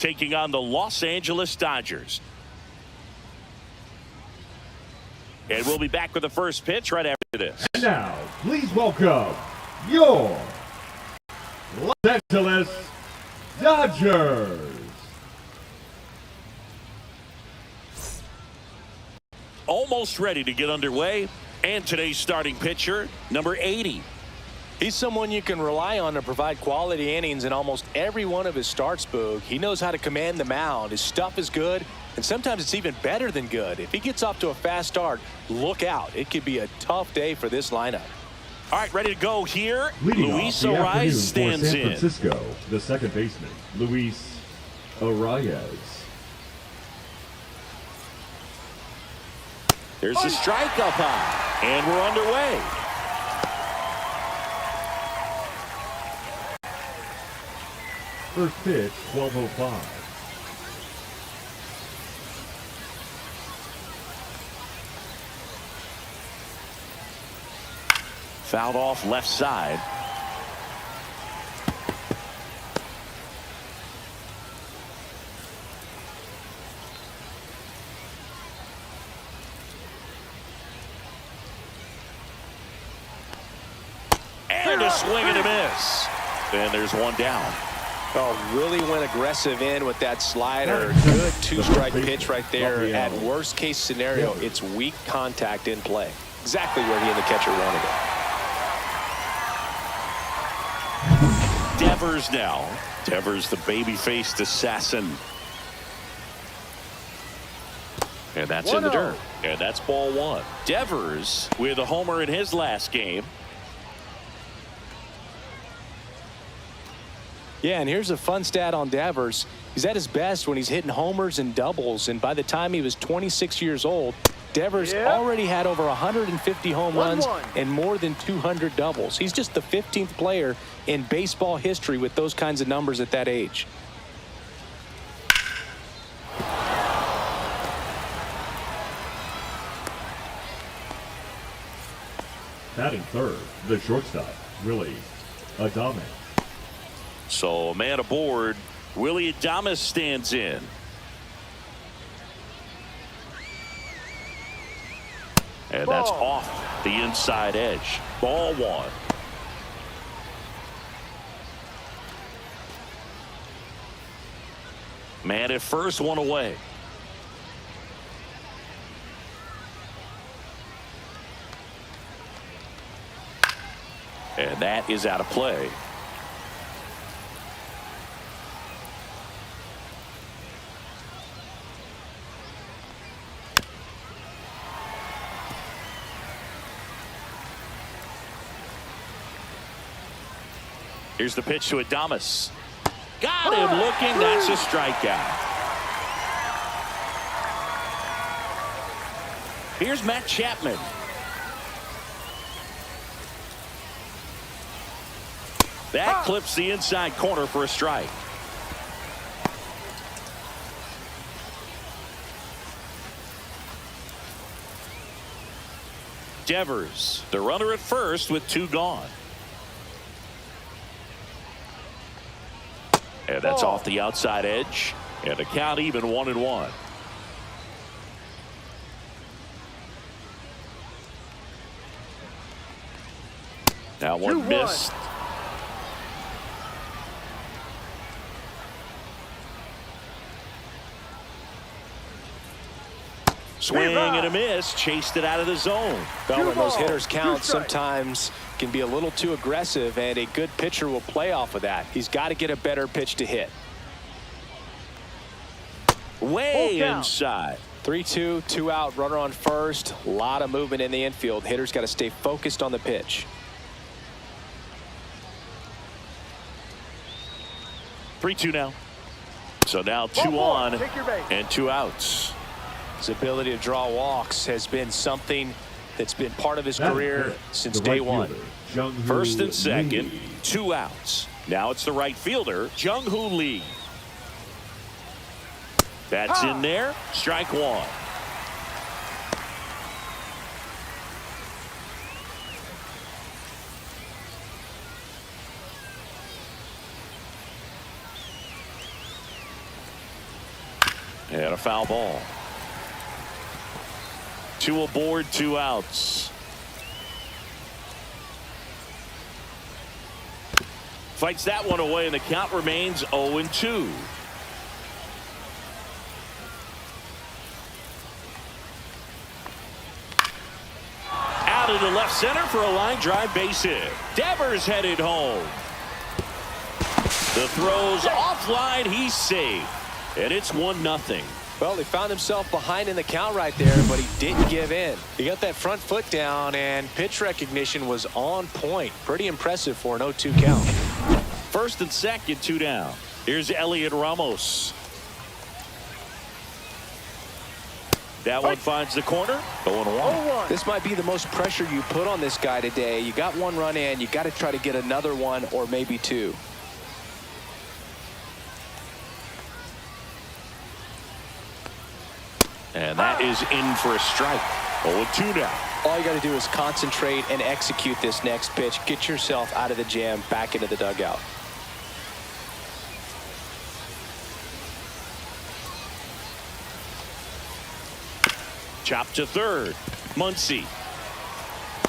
taking on the Los Angeles Dodgers. And we'll be back with the first pitch right after this. And now, please welcome your Los Angeles Dodgers. Almost ready to get underway. And today's starting pitcher, number 80. He's someone you can rely on to provide quality innings in almost every one of his starts, Boog. He knows how to command the mound. His stuff is good, and sometimes it's even better than good. If he gets off to a fast start, look out. It could be a tough day for this lineup. All right, ready to go here. Leading Luis off the afternoon Arias stands for San in. Francisco, the second baseman, Luis Arias. There's a strike up high, and we're underway. First pitch, 12:05. Fouled off left side. And a swing and a miss. And there's one down. Oh, really went aggressive in with that slider. Good two-strike pitch right there. At worst case scenario, it's weak contact in play. Exactly where he and the catcher wanted it. Devers now. Devers, the baby-faced assassin. And that's in the dirt. And that's ball one. Devers with a homer in his last game. Yeah, and here's a fun stat on Devers. He's at his best when he's hitting homers and doubles, and by the time he was 26 years old, Devers already had over 150 home runs and more than 200 doubles. He's just the 15th player in baseball history with those kinds of numbers at that age. Batting third, the shortstop, Willie Adames. So a man aboard. Willie Adames stands in. And that's off the inside edge. Ball one. Man at first, one away. And that is out of play. Here's the pitch to Adames. Got him looking. That's a strikeout. Here's Matt Chapman. That clips the inside corner for a strike. Devers, the runner at first with two gone. And that's off the outside edge. And the count even 1-1. That one missed. Swing and a miss. Chased it out of the zone. Well, when those hitters count, sometimes can be a little too aggressive, and a good pitcher will play off of that. He's got to get a better pitch to hit. Way inside. 3-2, 2 out, runner on first. A lot of movement in the infield. Hitters got to stay focused on the pitch. 3-2 now. So now 2 on and 2 outs. His ability to draw walks has been something that's been part of his career since day one. First and second, 2 outs. Now it's the right fielder, Jung-Hoo Lee. That's in there. Strike one. And a foul ball. 2 aboard, 2 outs. Fights that one away, and the count remains 0-2. Out into left center for a line drive base hit. Devers headed home. The throw's offline. He's safe. And it's 1-0. Well, he found himself behind in the count right there, but he didn't give in. He got that front foot down, and pitch recognition was on point. Pretty impressive for an 0-2 count. First and second, 2 down. Here's Elliot Ramos. That one finds the corner. 0-1. This might be the most pressure you put on this guy today. You got 1 run in. You got to try to get another 1 or maybe 2. And that is in for a strike. 0-2 now. All you got to do is concentrate and execute this next pitch. Get yourself out of the jam, back into the dugout. Chop to third. Muncy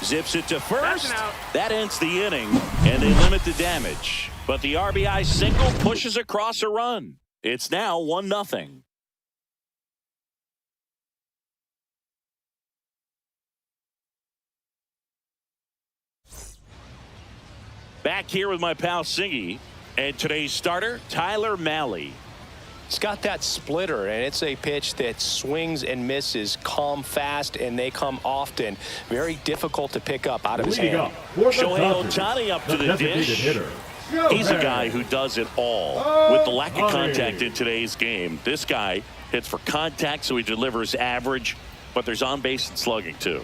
zips it to first. That ends the inning, and they limit the damage. But the RBI single pushes across a run. It's now 1-0. Back here with my pal Singy, and today's starter, Tyler Mahle. It's got that splitter, and it's a pitch that swings and misses, come fast, and they come often. Very difficult to pick up out of his hand. Shohei Ohtani up to the dish. He's a guy who does it all. With the lack of contact in today's game, this guy hits for contact, so he delivers average, but there's on base and slugging too.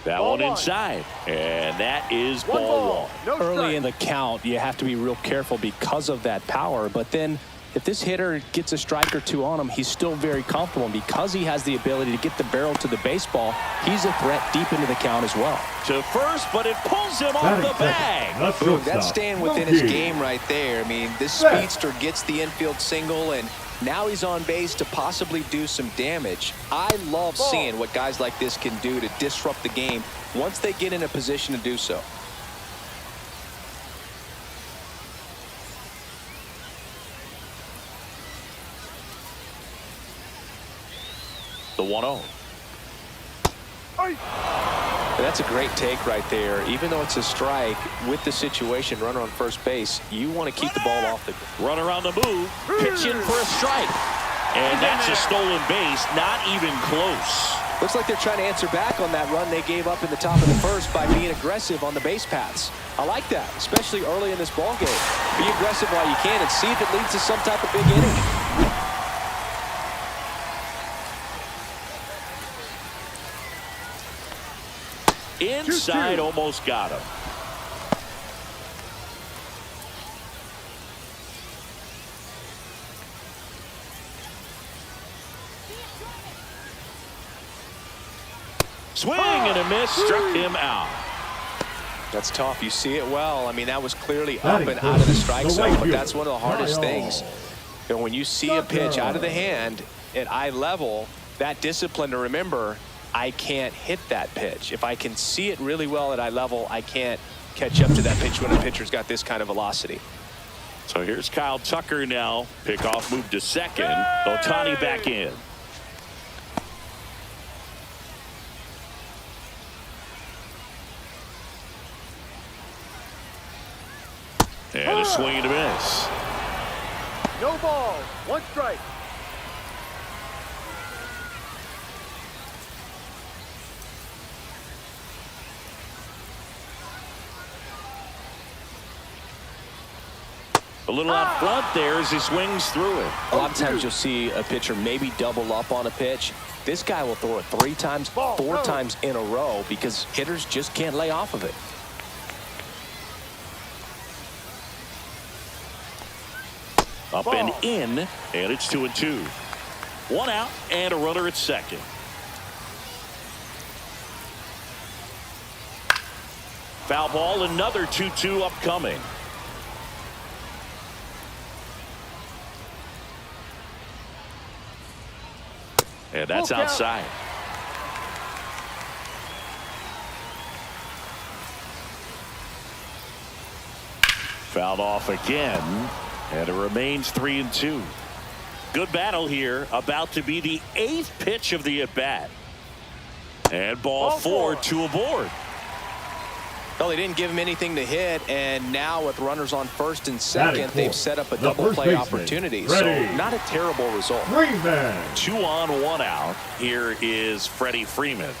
That one inside, and that is ball 1. Early in the count, you have to be real careful because of that power, but then if this hitter gets a strike or 2 on him, he's still very comfortable. And because he has the ability to get the barrel to the baseball, he's a threat deep into the count as well. To first, but it pulls him off the bag. Boom, that's staying within his game right there. I mean, this speedster gets the infield single, and now he's on base to possibly do some damage. I love seeing what guys like this can do to disrupt the game once they get in a position to do so. The 1-0. That's a great take right there. Even though it's a strike, with the situation, runner on first base, you want to keep the ball off the run around the move, pitch in for a strike. And that's a stolen base, not even close. Looks like they're trying to answer back on that run they gave up in the top of the first by being aggressive on the base paths. I like that, especially early in this ball game. Be aggressive while you can and see if it leads to some type of big inning. Inside, almost got him. Swing and a miss, struck him out. That's tough. You see it well. I mean, that was clearly up and out of the strike zone, but that's one of the hardest things. You know, when you see a pitch out of the hand at eye level, that discipline to remember, I can't hit that pitch. If I can see it really well at eye level, I can't catch up to that pitch when a pitcher's got this kind of velocity. So here's Kyle Tucker now. Pickoff move to second. Ohtani back in. And a swing and a miss. No ball. 1 strike. A little out front there as he swings through it. A lot of times you'll see a pitcher maybe double up on a pitch. This guy will throw it 3 times, 4 times in a row because hitters just can't lay off of it. Up and in, and it's 2-2. 1 out and a runner at second. Foul ball, another 2-2 upcoming. And that's Full count. outside. Fouled off again, and it remains 3-2. Good battle here, about to be the 8th pitch of the at-bat. And ball 4, 2 aboard. Well, they didn't give him anything to hit, and now with runners on first and second, they've set up a double play opportunity. So not a terrible result. 2 on, 1 out. Here is Freddie Freeman.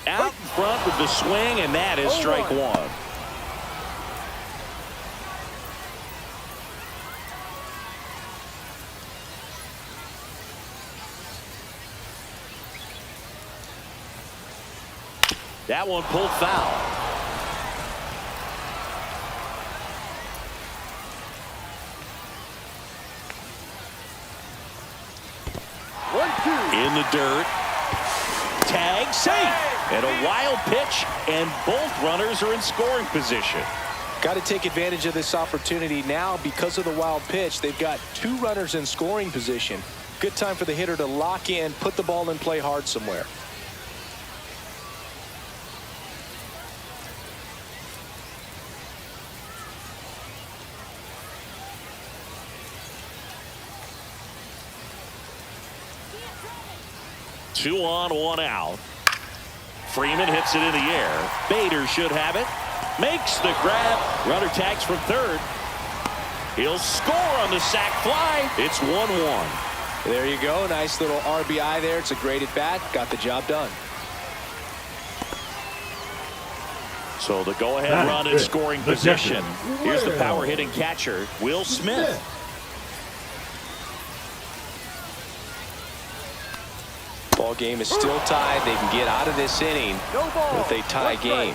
Out in front with the swing, and that is strike 1. That one pulled foul. In the dirt. Tag, safe. And a wild pitch, and both runners are in scoring position. Got to take advantage of this opportunity now because of the wild pitch. They've got 2 runners in scoring position. Good time for the hitter to lock in, put the ball in play hard somewhere. Two on, 1 out. Freeman hits it in the air. Bader should have it. Makes the grab. Runner tags from third. He'll score on the sac fly. It's 1-1. There you go. Nice little RBI there. It's a great at bat. Got the job done. So the go-ahead run in scoring position. Here's the power hitting catcher, Will Smith. Ball game is still tied. They can get out of this inning with a tie game.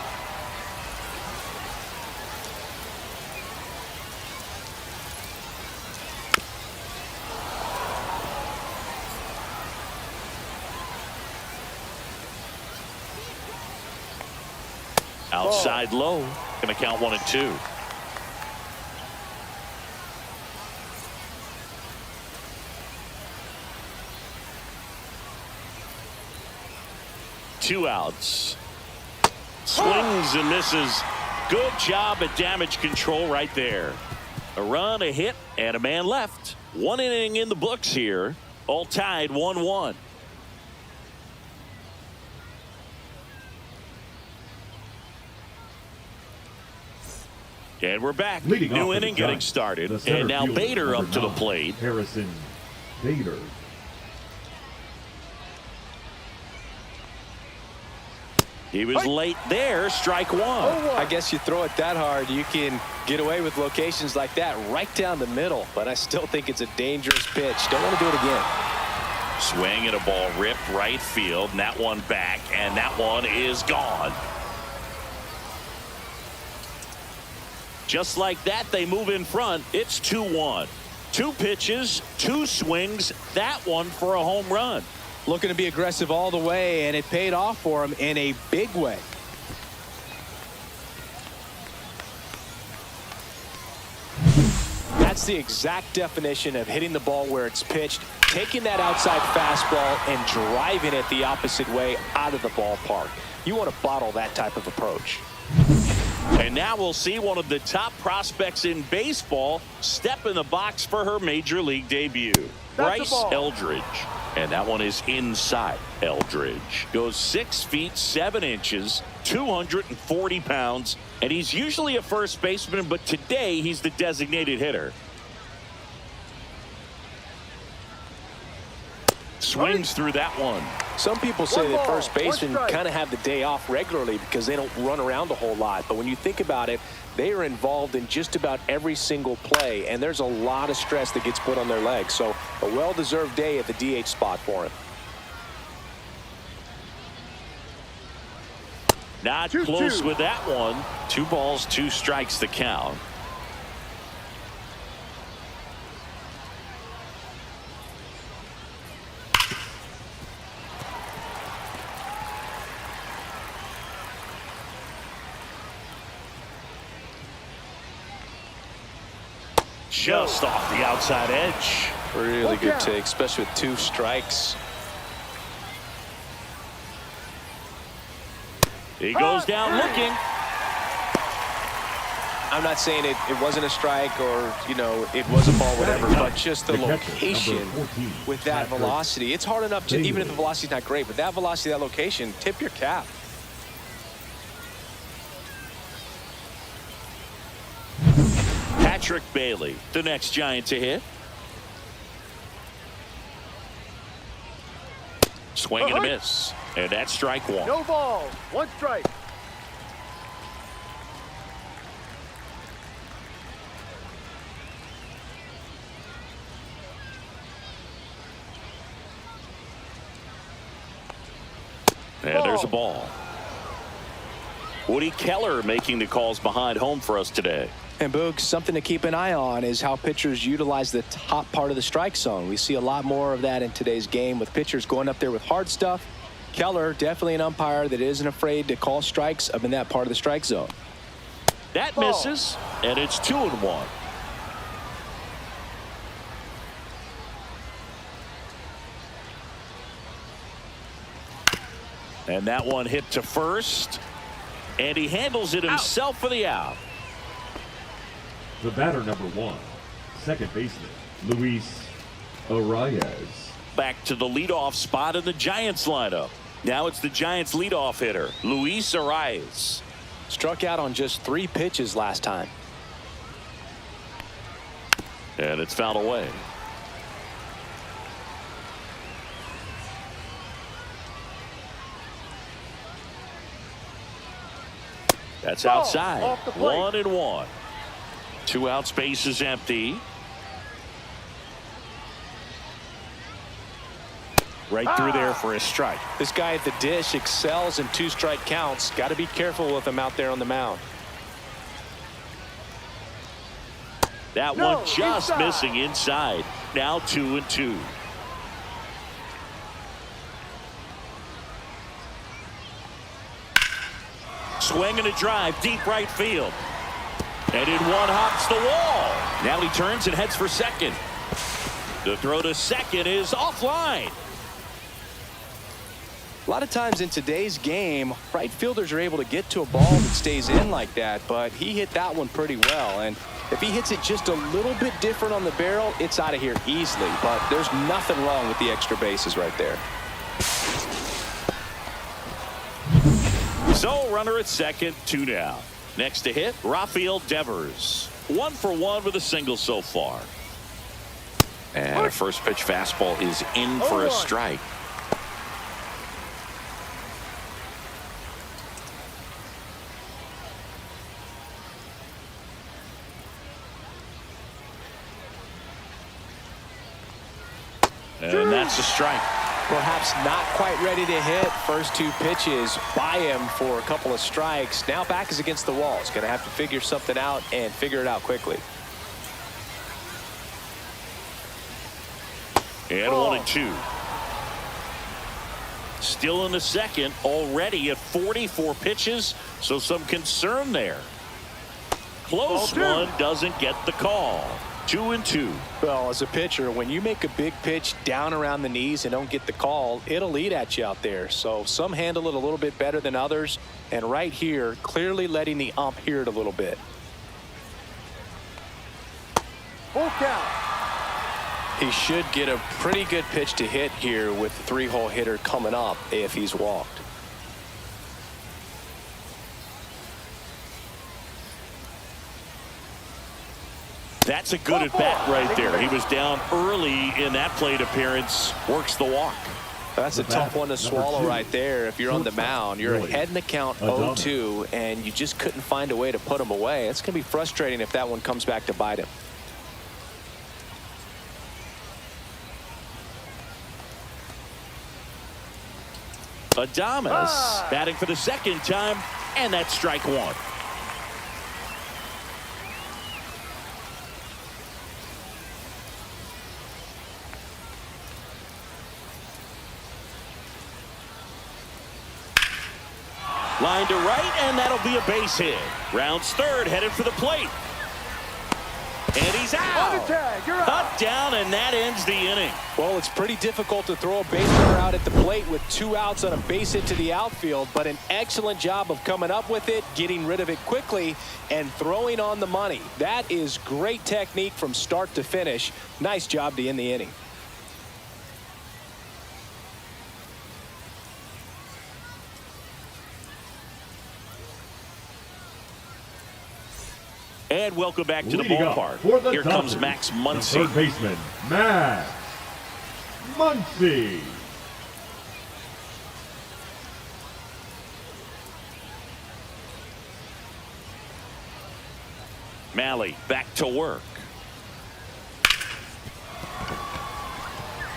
Outside low. Going to count 1-2. Two outs. Swings and misses. Good job at damage control right there. A run, a hit, and a man left. 1 inning in the books here. All tied 1-1. And we're back. New inning getting started. And now Bader up to the plate. Harrison Bader. He was late there. Strike 1. I guess you throw it that hard, you can get away with locations like that right down the middle. But I still think it's a dangerous pitch. Don't want to do it again. Swing and a ball ripped right field. And that one back. And that one is gone. Just like that, they move in front. It's 2-1. 2 pitches, 2 swings. That one for a home run. Looking to be aggressive all the way, and it paid off for him in a big way. That's the exact definition of hitting the ball where it's pitched, taking that outside fastball and driving it the opposite way out of the ballpark. You want to bottle that type of approach. And now we'll see one of the top prospects in baseball step in the box for her major league debut. Bryce Eldridge. And that one is inside. Eldridge goes 6 feet 7 inches, 240 pounds, and he's usually a first baseman, but today he's the designated hitter. Swings through that one. Some people say that first basemen kind of have the day off regularly because they don't run around a whole lot. But when you think about it, they are involved in just about every single play, and there's a lot of stress that gets put on their legs. So a well-deserved day at the DH spot for him. Not close with that one. 2 balls, 2 strikes to count. Just off the outside edge. Really good take, especially with 2 strikes. He goes down looking. I'm not saying it wasn't a strike or, you know, it was a ball, whatever, but just the location with that velocity. It's hard enough to, even if the velocity's not great, but that velocity, that location, tip your cap. Patrick Bailey, the next Giant to hit. Swing and a miss. And that's strike 1. No ball. 1 strike. And there's a ball. Woody Keller making the calls behind home for us today. And Boog, something to keep an eye on is how pitchers utilize the top part of the strike zone. We see a lot more of that in today's game with pitchers going up there with hard stuff. Keller, definitely an umpire that isn't afraid to call strikes up in that part of the strike zone. That misses, and it's 2-1. And that one hit to first, and he handles it himself for the out. The batter number 1, second baseman, Luis Arias. Back to the leadoff spot in the Giants lineup. Now it's the Giants leadoff hitter, Luis Arias. Struck out on just 3 pitches last time. And it's fouled away. That's outside. 1-1. 2 out, space is empty. Right through there for a strike. This guy at the dish excels in 2-strike counts. Got to be careful with him out there on the mound. That one just missing inside. Now 2-2. Swing and a drive deep right field. And in one hops the wall. Now he turns and heads for second. The throw to second is offline. A lot of times in today's game, right fielders are able to get to a ball that stays in like that, but he hit that one pretty well. And if he hits it just a little bit different on the barrel, it's out of here easily. But there's nothing wrong with the extra bases right there. So runner at second, 2 down. Next to hit, Rafael Devers. 1 for 1 with a single so far. And a first pitch fastball is in for a strike. And that's a strike. Perhaps not quite ready to hit. First 2 pitches by him for a couple of strikes. Now back is against the wall. He's going to have to figure something out and figure it out quickly. And 1-2. Still in the second, already at 44 pitches, so some concern there. Close one, doesn't get the call. 2-2. Well, as a pitcher, when you make a big pitch down around the knees and don't get the call, it'll eat at you out there. So some handle it a little bit better than others. And right here, clearly letting the ump hear it a little bit. Full count. He should get a pretty good pitch to hit here with the 3-hole hitter coming up if he's walked. That's a good at bat right there. He was down early in that plate appearance. Works the walk. That's a tough one to swallow right there. If you're on the mound, you're ahead in the count 0-2, and you just couldn't find a way to put him away. It's going to be frustrating if that one comes back to bite him. Adames batting for the second time, and that's strike 1. Line to right, and that'll be a base hit. Rounds third, headed for the plate. And he's That's On out. the tag, you're out. Cut down, and that ends the inning. Well, it's pretty difficult to throw a base runner out at the plate with 2 outs on a base hit to the outfield, but an excellent job of coming up with it, getting rid of it quickly, and throwing on the money. That is great technique from start to finish. Nice job to end the inning. And welcome back to the Leading up ballpark. for the Here comes Dodgers, Max the Muncy. third baseman, Max Muncy. Malley back to work.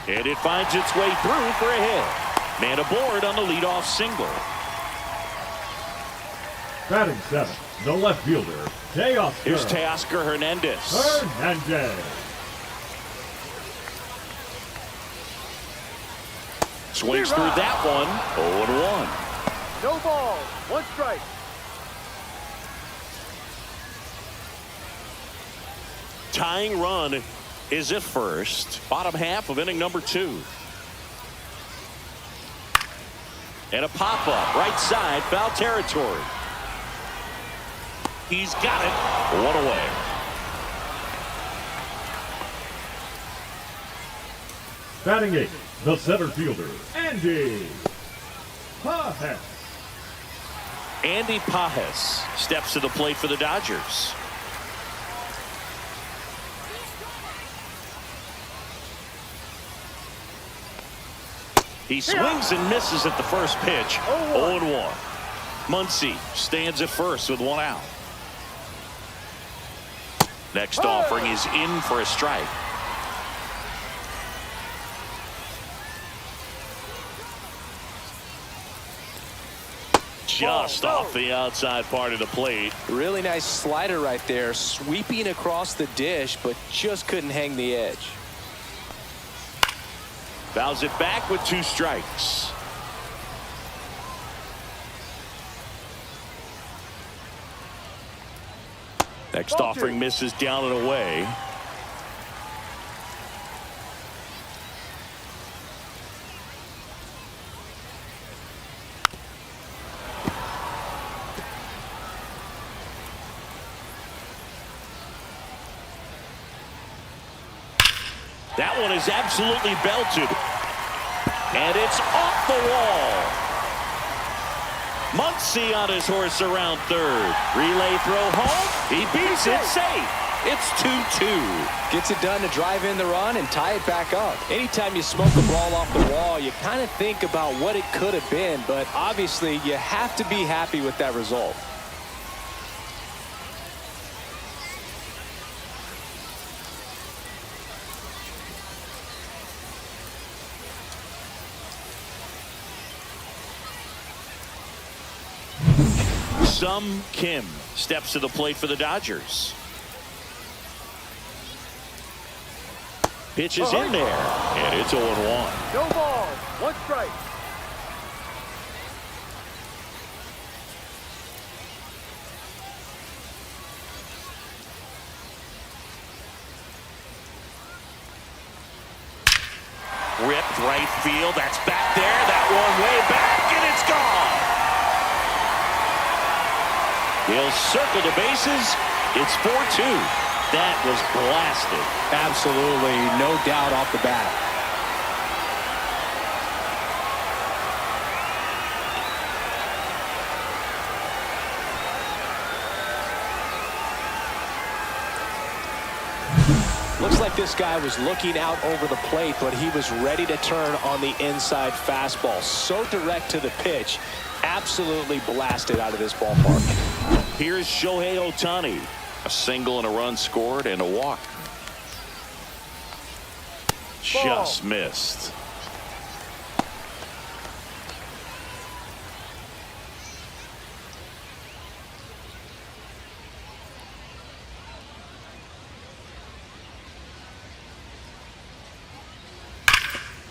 And it finds its way through for a hit. Man aboard on the leadoff single. Batting seventh, the left fielder, Teoscar Here's Teoscar Hernandez. Hernandez. Swings through that one. 0-1. No balls. 1 strike. Tying run is at first. Bottom half of inning number 2. And a pop-up. Right side. Foul territory. He's got it. 1 away. Batting eighth, the center fielder, Andy Pajes. Andy Pajes steps to the plate for the Dodgers. He swings and misses at the first pitch. 0-1. Muncy stands at first with 1 out. Next offering is in for a strike. Just off the outside part of the plate. Really nice slider right there, sweeping across the dish, but just couldn't hang the edge. Fouls it back with 2 strikes. Next offering misses down and away. That one is absolutely belted. And it's off the wall. Muncy on his horse around third. Relay throw home. He beats it safe. It's 2-2. Gets it done to drive in the run and tie it back up. Anytime you smoke a ball off the wall, you kind of think about what it could have been, but obviously you have to be happy with that result. Sum Kim steps to the plate for the Dodgers. Pitch is in there, and it's 0-1. No balls. 1 strike. Ripped right field. That's back there. That one way back, and it's gone. He'll circle the bases. It's 4-2. That was blasted. Absolutely, no doubt off the bat. Looks like this guy was looking out over the plate, but he was ready to turn on the inside fastball. So direct to the pitch. Absolutely blasted out of this ballpark. Here's Shohei Ohtani. A single and a run scored and a walk. Just missed.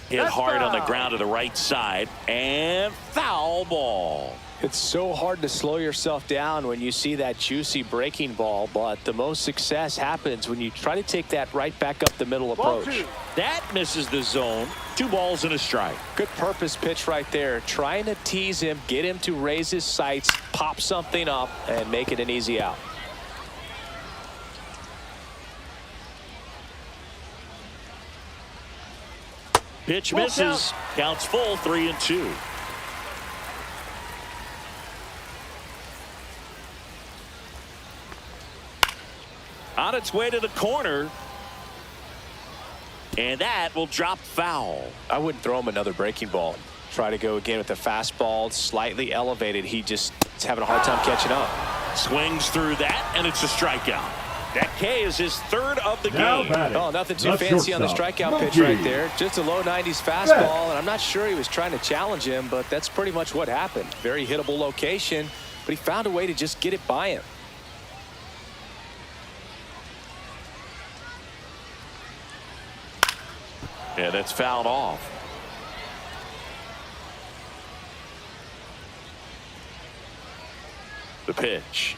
Hit That's hard on the foul. ground to the right side, and foul ball. It's so hard to slow yourself down when you see that juicy breaking ball, but the most success happens when you try to take that right back up the middle Ball approach. 2. That misses the zone. 2 balls and a strike. Good purpose pitch right there. Trying to tease him, get him to raise his sights, pop something up, and make it an easy out. Pitch Full misses. Counts full, 3-2. On its way to the corner. And that will drop foul. I wouldn't throw him another breaking ball. Try to go again with the fastball, slightly elevated. He just is having a hard time catching up. Swings through that, and it's a strikeout. That K is his 3rd of the Now game. batting, Oh, nothing too the fancy on the shortstop, strikeout pitch Mlb. right there. Just a low 90s fastball, and I'm not sure he was trying to challenge him, but that's pretty much what happened. Very hittable location, but he found a way to just get it by him. Yeah, that's fouled off. The pitch.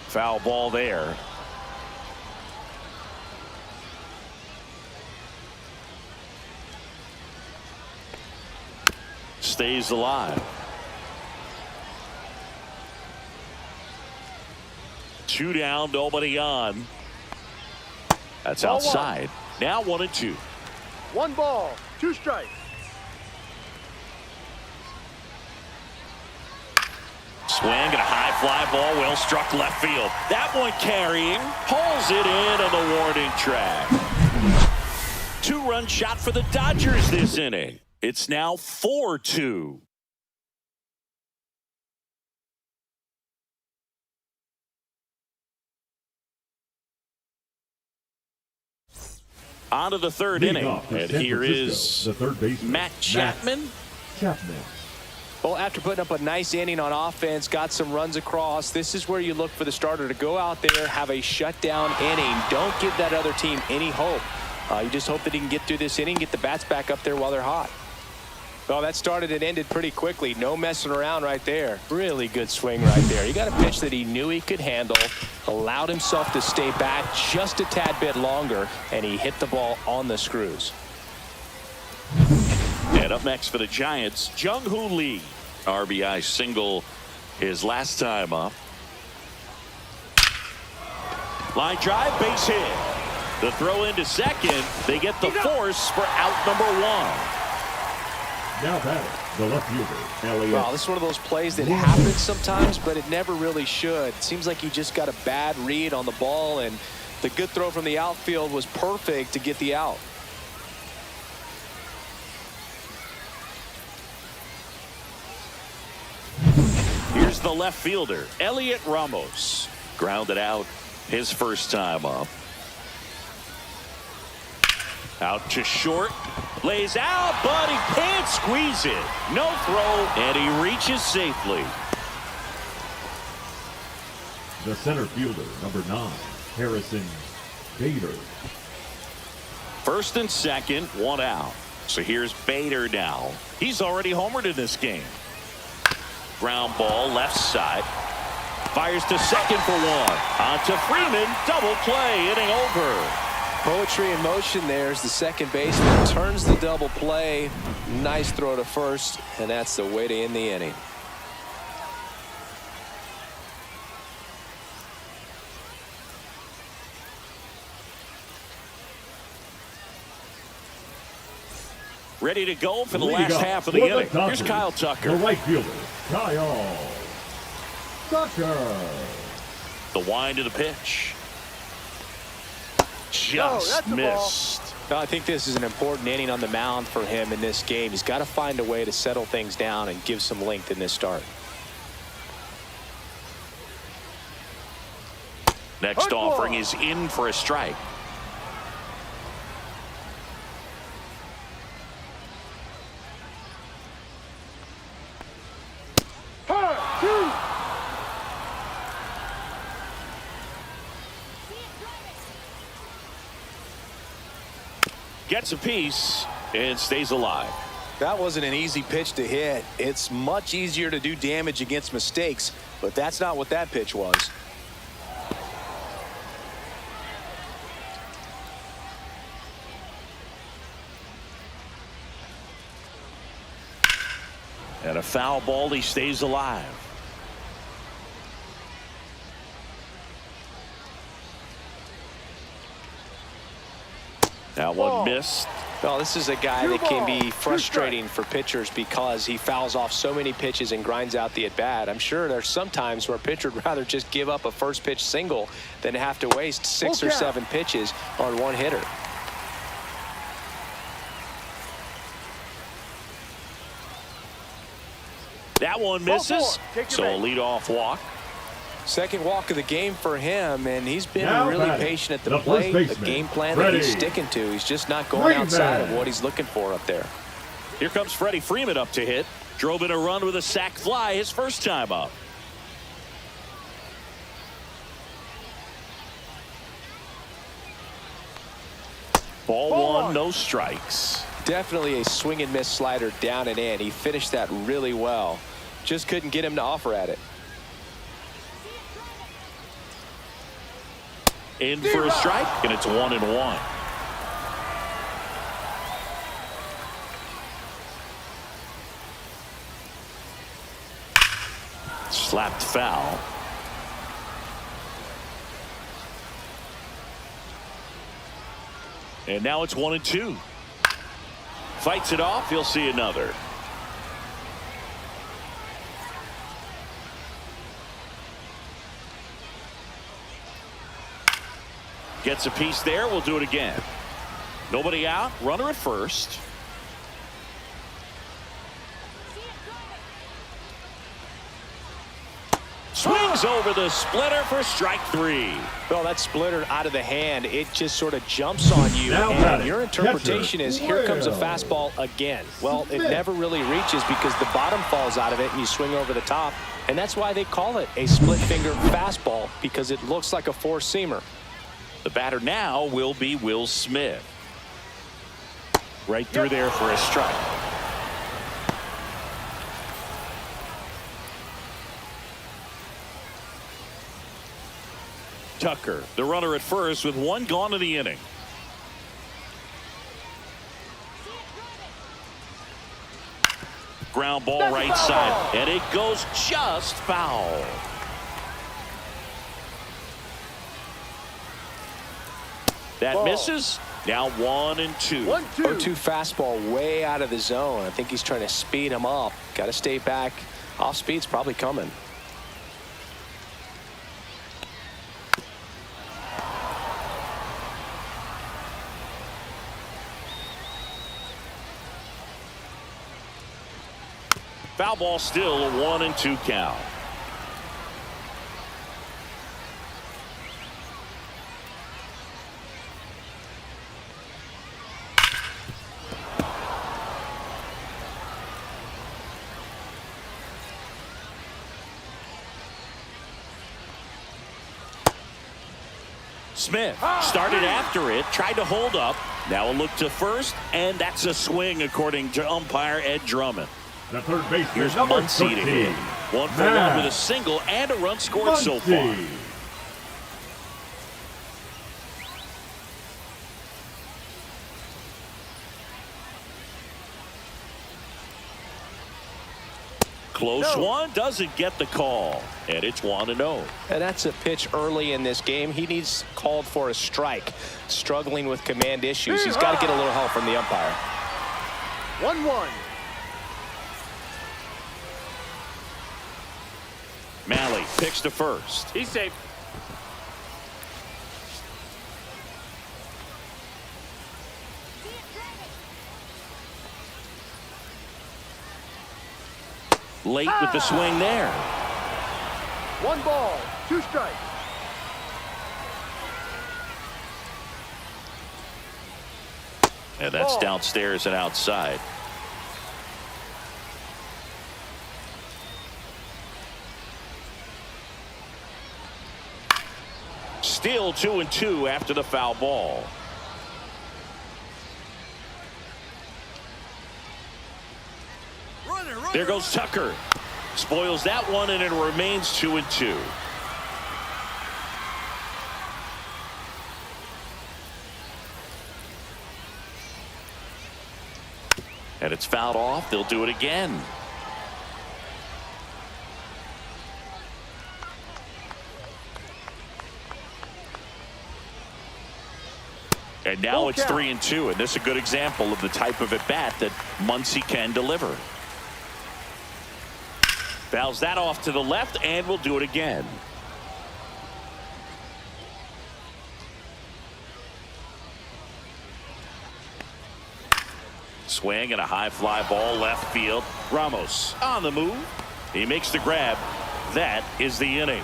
Foul ball there. Stays alive. 2 down, nobody on. That's Ball outside. Now 1-2. 1 ball, 2 strikes. Swing and a high fly ball, well struck left field. That one carrying, pulls it in on the warning track. 2-run shot for the Dodgers this inning. It's now 4-2. On to the 3rd Leading inning. off for And San here Francisco, is the 3rd baseman, Matt Chapman. Chapman. Well, after putting up a nice inning on offense, got some runs across, this is where you look for the starter to go out there, have a shutdown inning. Don't give that other team any hope. You just hope that he can get through this inning, get the bats back up there while they're hot. Well, that started and ended pretty quickly. No messing around right there. Really good swing right there. He got a pitch that he knew he could handle, allowed himself to stay back just a tad bit longer, and he hit the ball on the screws. And up next for the Giants, Jung-Hoo Lee. RBI single his last time up. Line drive, base hit. The throw into second. They get the force for out number 1. Now batting, the left fielder, Elliott. Well, this is one of those plays that happens sometimes, but it never really should. It seems like he just got a bad read on the ball, and the good throw from the outfield was perfect to get the out. Here's the left fielder, Elliott Ramos. Grounded out his first time up. Out to short. Lays out, but he can't squeeze it. No throw, and he reaches safely. The center fielder, number 9, Harrison Bader. First and second, 1 out. So here's Bader now. He's already homered in this game. Ground ball, left side. Fires to second for 1. On to Freeman, double play, inning over. Poetry in motion there as the second baseman turns the double play. Nice throw to first, and that's the way to end the inning. Ready to go for the Leading last up half of the for inning. Dodgers, Here's Kyle the Tucker. right fielder, Kyle Tucker. The wind to the pitch. that's Just a ball. missed. I think this is an important inning on the mound for him in this game. He's got to find a way to settle things down and give some length in this start. Next Hard offering ball. is in for a strike. Gets a piece and stays alive. That wasn't an easy pitch to hit. It's much easier to do damage against mistakes, but that's not what that pitch was. And a foul ball, he stays alive. That one missed. Well, this is a guy that can be frustrating for pitchers because he fouls off so many pitches and grinds out the at-bat. I'm sure there's some times where a pitcher would rather just give up a first pitch single than have to waste 6 or 7 pitches on one hitter. That one misses. So a leadoff walk. Second walk of the game for him, and he's been Now really batting, patient at the the plate. first The baseman, game plan that he's Freddie sticking to. He's just not going outside of what he's looking for up there. Here comes Freddie Freeman up to hit. Drove in a run with a sac fly his first time up. Ball one, no strikes. Definitely a swing and miss slider down and in. He finished that really well. Just couldn't get him to offer at it. In for a strike, and it's 1-1. Slapped foul. And now it's 1-2. Fights it off. He'll see another. Gets a piece there. We'll do it again. Nobody out. Runner at first. Swings over the splitter for strike 3. Well, that splitter out of the hand, it just sort of jumps on you. Now And batting, your interpretation catcher, is here comes a Will fastball again. Well, it Smith. never really reaches because the bottom falls out of it and you swing over the top. And that's why they call it a split finger fastball, because it looks like a four-seamer. The batter now will be Will Smith. Right through there for a strike. Tucker, the runner at first with one gone in the inning. Ground ball right side, and it goes just foul. That misses. Now 1-2. 1-2. 0-2 fastball way out of the zone. I think he's trying to speed him up. Got to stay back. Off speed's probably coming. Foul ball, still a 1-2 count. Smith started after it, tried to hold up. Now a look to first, and that's a swing according to umpire Ed Drummond. The third baseman, Here's number Muncy to 13. hit. 1 for 1 with a single and a run scored so far. Muncy. Close one, doesn't get the call, and it's 1-0. And that's a pitch early in this game. He needs called for a strike. Struggling with command issues. He's got to get a little help from the umpire. 1-1. Malley picks to first. He's safe. Late with the swing there. 1 ball, 2 strikes. And that's downstairs and outside. Still 2-2 after the foul ball. There goes Tucker. Spoils that one, and it remains 2-2. And it's fouled off. They'll do it again. And now it's 3-2, and this is a good example of the type of at-bat that Muncy can deliver. Fouls that off to the left, and we'll do it again. Swing and a high fly ball left field. Ramos on the move. He makes the grab. That is the inning.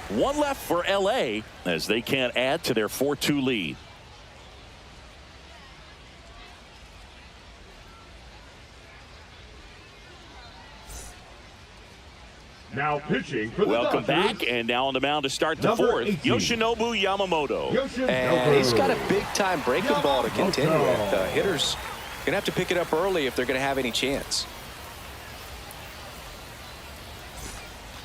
One left for LA as they can't add to their 4-2 lead. Now pitching for the Welcome Dodgers. back, and now on the mound to start the Number fourth, 18. Yoshinobu Yamamoto. And he's got a big-time breaking ball to contend with. Hitters going to have to pick it up early if they're going to have any chance.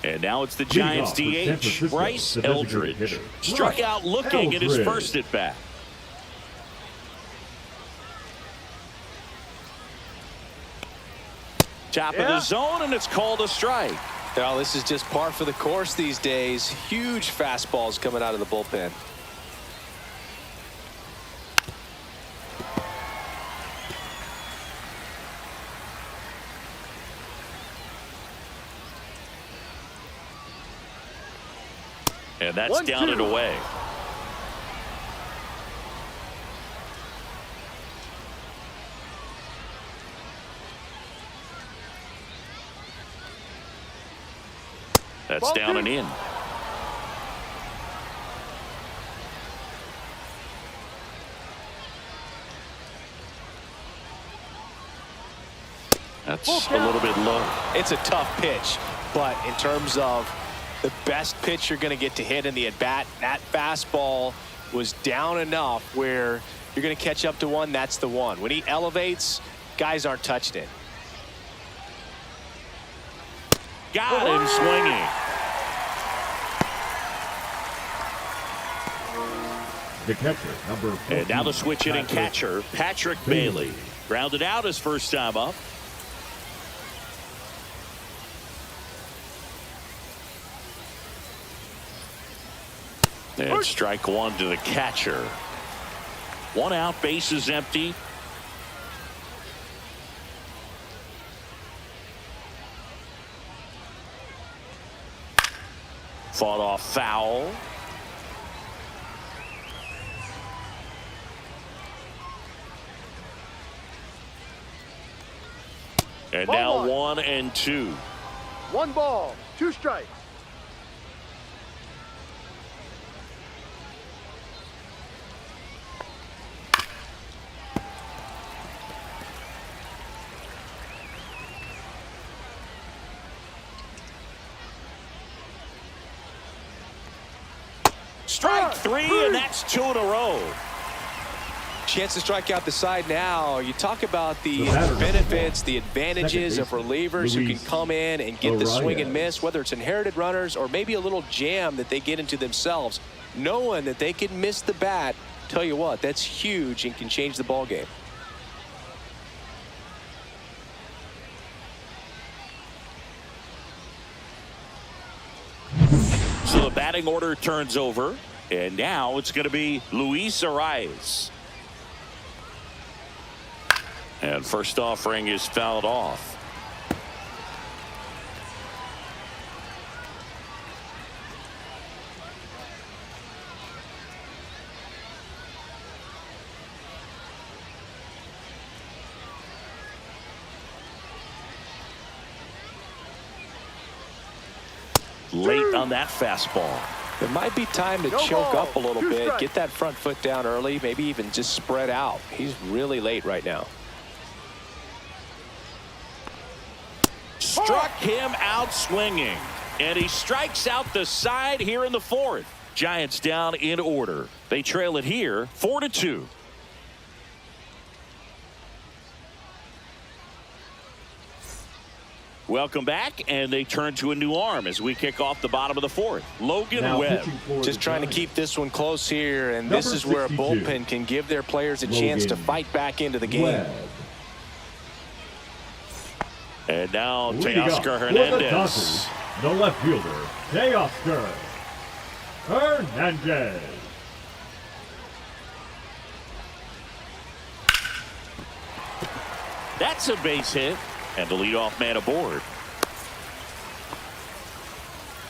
And now it's the Giants DH, Bryce Eldridge. Struck out looking in his first at-bat. Top of the zone, and it's called a strike. Well, this is just par for the course these days. Huge fastballs coming out of the bullpen. And that's down and away. That's down and in. That's a little bit low. It's a tough pitch, but in terms of the best pitch you're going to get to hit in the at-bat, that fastball was down enough where you're going to catch up to one. That's the one. When he elevates, guys aren't touching it. Got him swinging. The catcher, number 14. And now the switch hitting catcher, Patrick Bailey. Grounded out his first time up. And strike one to the catcher. One out, base is empty. Fought off foul. And now 1-2. 1 ball, 2 strikes. Strike 3, and that's 2 in a row. Chance to strike out the side now. You talk about the benefits, the advantages of relievers who can come in and get the swing and miss, whether it's inherited runners or maybe a little jam that they get into themselves. Knowing that they can miss the bat, tell you what, that's huge and can change the ball game. So the batting order turns over, and now it's going to be Luis Arias. And first offering is fouled off. Late on that fastball. It might be time to choke up a little bit, get that front foot down early, maybe even just spread out. He's really late right now. Struck him out swinging, and he strikes out the side here in the fourth. Giants down in order. They trail it here 4-2. Welcome back, and they turn to a new arm as we kick off the bottom of the fourth. Logan Now Webb. pitching for Just the trying to Giants. keep this one close here, and this is where a 62. bullpen can give their players a chance to Logan fight back into the game. Webb. And now Leading up Teoscar for the Hernandez. Dodgers, the left fielder, Teoscar Hernandez. That's a base hit, and the leadoff man aboard.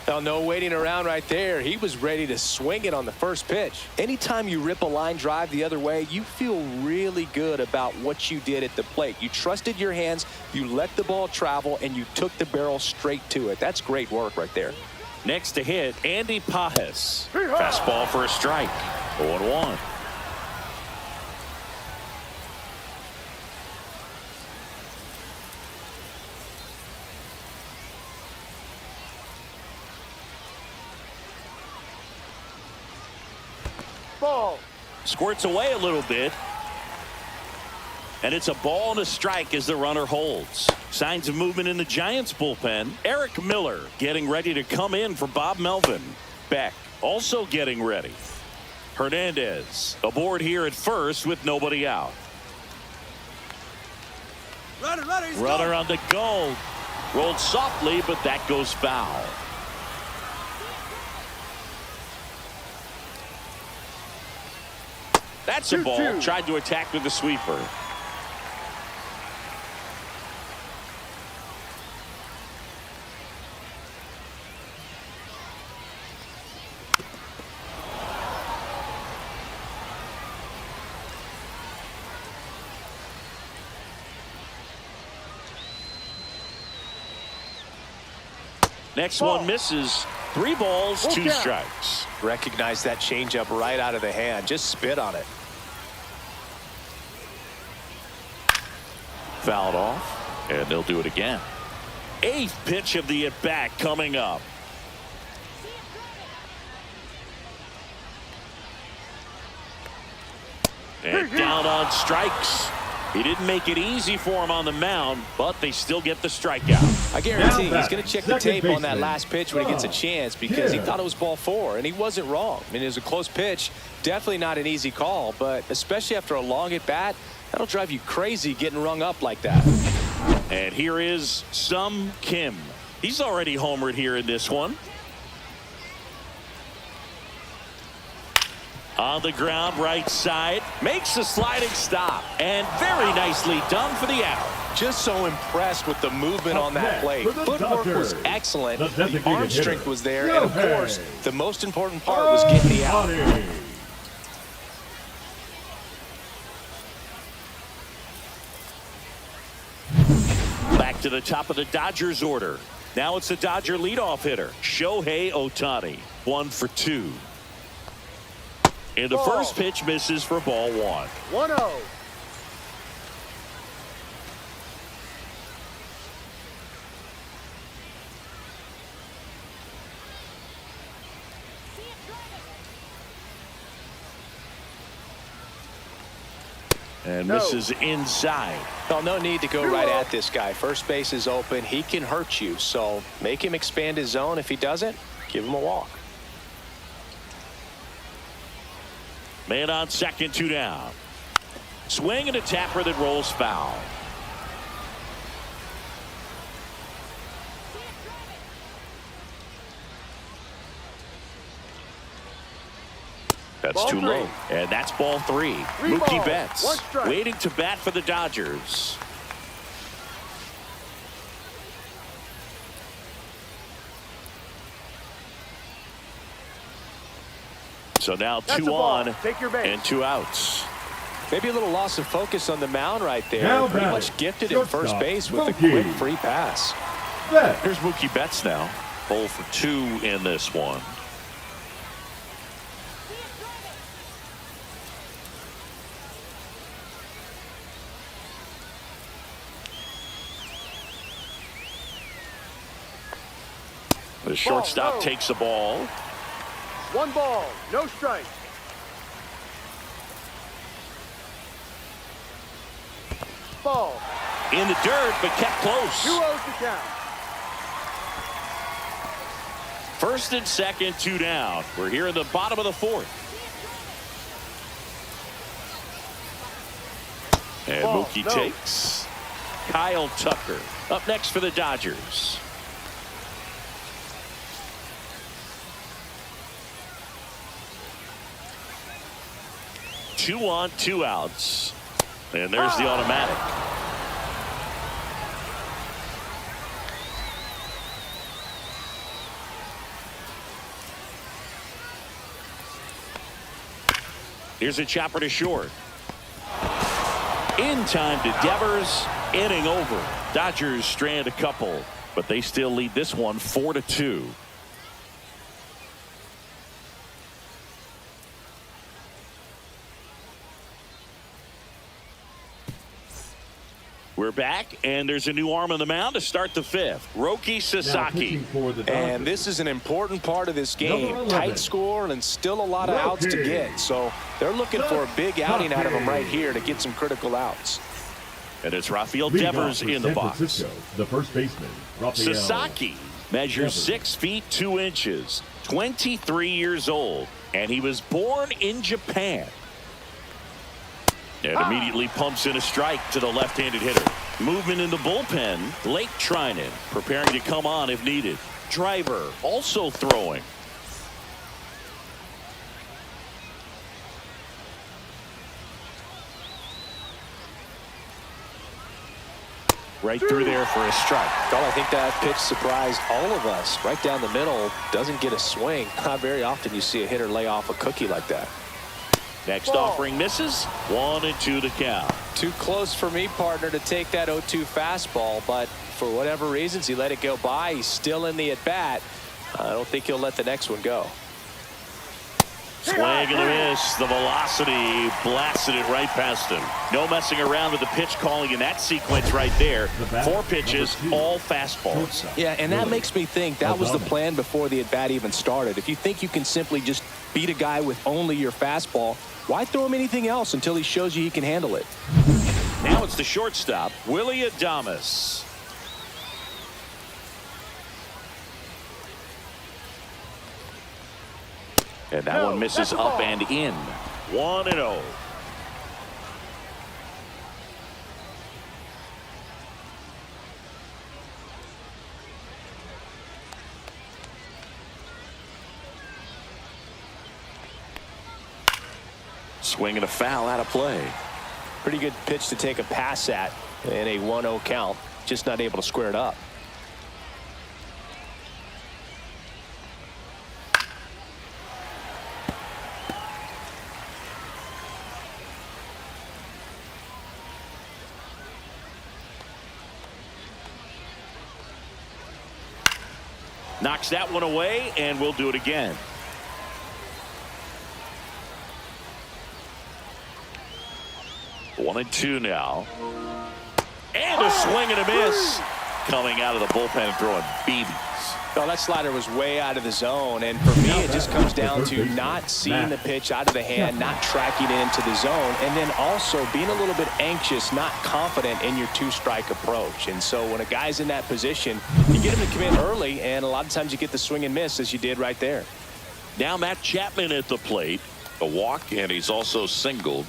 Now, no waiting around right there. He was ready to swing it on the first pitch. Anytime you rip a line drive the other way, you feel really good about what you did at the plate. You trusted your hands, you let the ball travel, and you took the barrel straight to it. That's great work right there. Next to hit, Andy Pajes. Fastball for a strike. 0-1. Ball. Squirts away a little bit. And it's a ball and a strike as the runner holds. Signs of movement in the Giants bullpen. Eric Miller getting ready to come in for Bob Melvin. Beck also getting ready. Hernandez aboard here at first with nobody out. Runner on the go. Rolled softly, but that goes foul. That's a ball. 2-2. Tried to attack with the sweeper. Next one misses. 3 balls, 2 strikes. Recognize that changeup right out of the hand. Just spit on it. Fouled off, and they'll do it again. 8th pitch of the at-bat coming up. And down on strikes. He didn't make it easy for him on the mound, but they still get the strikeout. I guarantee Now he's going to check the second tape on that baseman, last pitch when he gets a chance because he yeah. thought it was ball 4, and he wasn't wrong. I mean, it was a close pitch. Definitely not an easy call, but especially after a long at-bat, that'll drive you crazy getting rung up like that. And here is Sum Kim. He's already homered here in this one. On the ground, right side, makes a sliding stop, and very nicely done for the out. Just so impressed with the movement Up on that next plate. for the Footwork was Dodgers, excellent. the The designated arm hitter, strength was there, and of course, Yohei the most important part was getting the out. Ohtani. Back to the top of the Dodgers order. Now it's the Dodger leadoff hitter, Shohei Ohtani. 1 for 2. And the Ball. first pitch misses for ball 1. 1-0. And No. misses inside. Well, no need to go right at this guy. First base is open. He can hurt you, so make him expand his zone. If he doesn't, give him a walk. Man on second, 2 down. Swing and a tapper that rolls foul. That's Ball too 3. low. And that's ball 3. 3 Mookie balls, Betts 1 strike. waiting to bat for the Dodgers. So now That's 2 a ball. on Take your base. and 2 outs. Maybe a little loss of focus on the mound right there. Now Pretty batting, much gifted at first shortstop, base with a Mookie quick free pass. Betts. Here's Mookie Betts now. 0 for 2 in this one. The shortstop low. takes the ball. 1 ball, no strike. Ball. In the dirt, but kept close. 2-0 to count. First and second, 2 down. We're here in the bottom of the 4th. And Mookie takes. Kyle Tucker up next for the Dodgers. Two on, 2 outs. And there's the automatic. Here's a chopper to short. In time to Devers. Inning over. Dodgers strand a couple, but they still lead this one 4-2. We're back, and there's a new arm on the mound to start the 5th. Roki Sasaki. And this is an important part of this game. Tight score and still a lot of outs to get. So they're looking for a big outing out of him right here to get some critical outs. And it's Rafael Devers in the box. The first baseman, Rafael. Sasaki measures 6 feet 2 inches, 23 years old, and he was born in Japan. And immediately pumps in a strike to the left-handed hitter. Movement in the bullpen. Lake Trinan preparing to come on if needed. Driver also throwing. Right through there for a strike. Well, I think that pitch surprised all of us. Right down the middle, doesn't get a swing. Not very often you see a hitter lay off a cookie like that. Next offering misses. 1-2 the count. Too close for me, partner, to take that 0-2 fastball, but for whatever reasons he let it go by. He's still in the at-bat. I don't think he'll let the next one go. Swing and a miss. The velocity blasted it right past him. No messing around with the pitch calling in that sequence right there. 4 pitches, all fastballs. Yeah, and that makes me think that was the plan before the at-bat even started. If you think you can simply just beat a guy with only your fastball, why throw him anything else until he shows you he can handle it? Now it's the shortstop, Willie Adames. And that one misses up and in. 1-0. Swing and a foul out of play. Pretty good pitch to take a pass at in a 1-0 count. Just not able to square it up. Knocks that one away, and we'll do it again. One and two now. And a swing and a miss. Coming out of the bullpen and throwing BBs. Well, that slider was way out of the zone, and for me it just comes down to not seeing the pitch out of the hand, not tracking it into the zone, and then also being a little bit anxious, not confident in your 2-strike approach. And so when a guy's in that position, you get him to come in early, and a lot of times you get the swing and miss as you did right there. Now Matt Chapman at the plate. A walk, and he's also singled.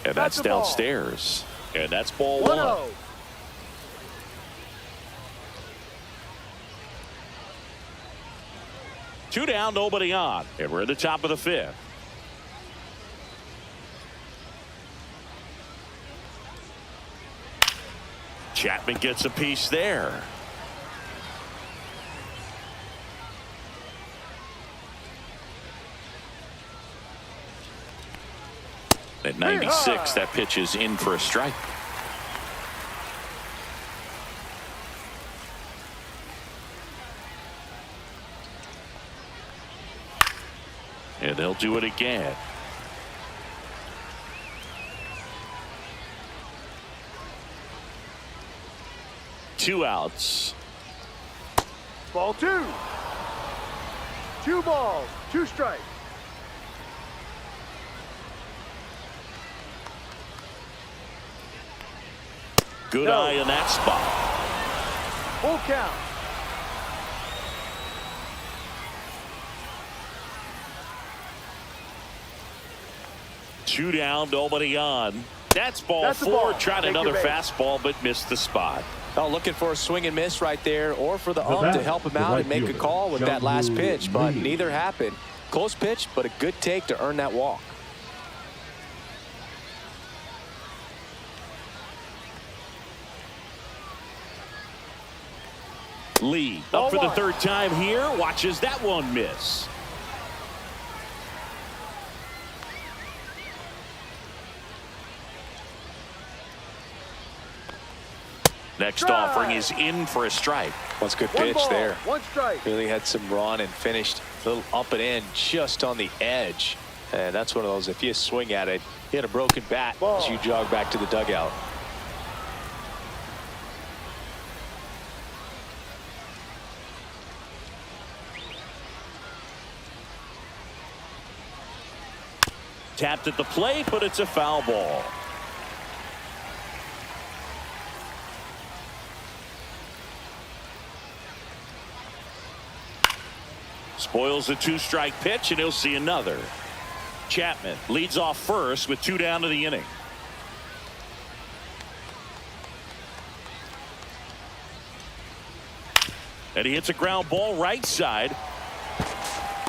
And that's downstairs. And that's ball 1. 2 down, nobody on. And we're at the top of the 5th. Chapman gets a piece there. At 96, that pitch is in for a strike. And they'll do it again. Two outs. Ball 2. 2 balls, 2 strikes. Good eye in that spot. Full count. 2 down, nobody on. That's ball That's the 4. ball. Tried Take another your base. fastball, but missed the spot. Oh, looking for a swing and miss right there, or for the ump to help him out and make a call with that last pitch, but neither happened. Close pitch, but a good take to earn that walk. Lee up for the 3rd time here. Watches that one miss. Next offering is in for a strike. That's a good One pitch ball, there. 1 strike. Really had some run and finished a little up and in just on the edge. And that's one of those, if you swing at it, hit a broken bat as you jog back to the dugout. Tapped at the plate, but it's a foul ball. Spoils the 2-strike pitch, and he'll see another. Chapman leads off first with 2 down to the inning. And he hits a ground ball right side.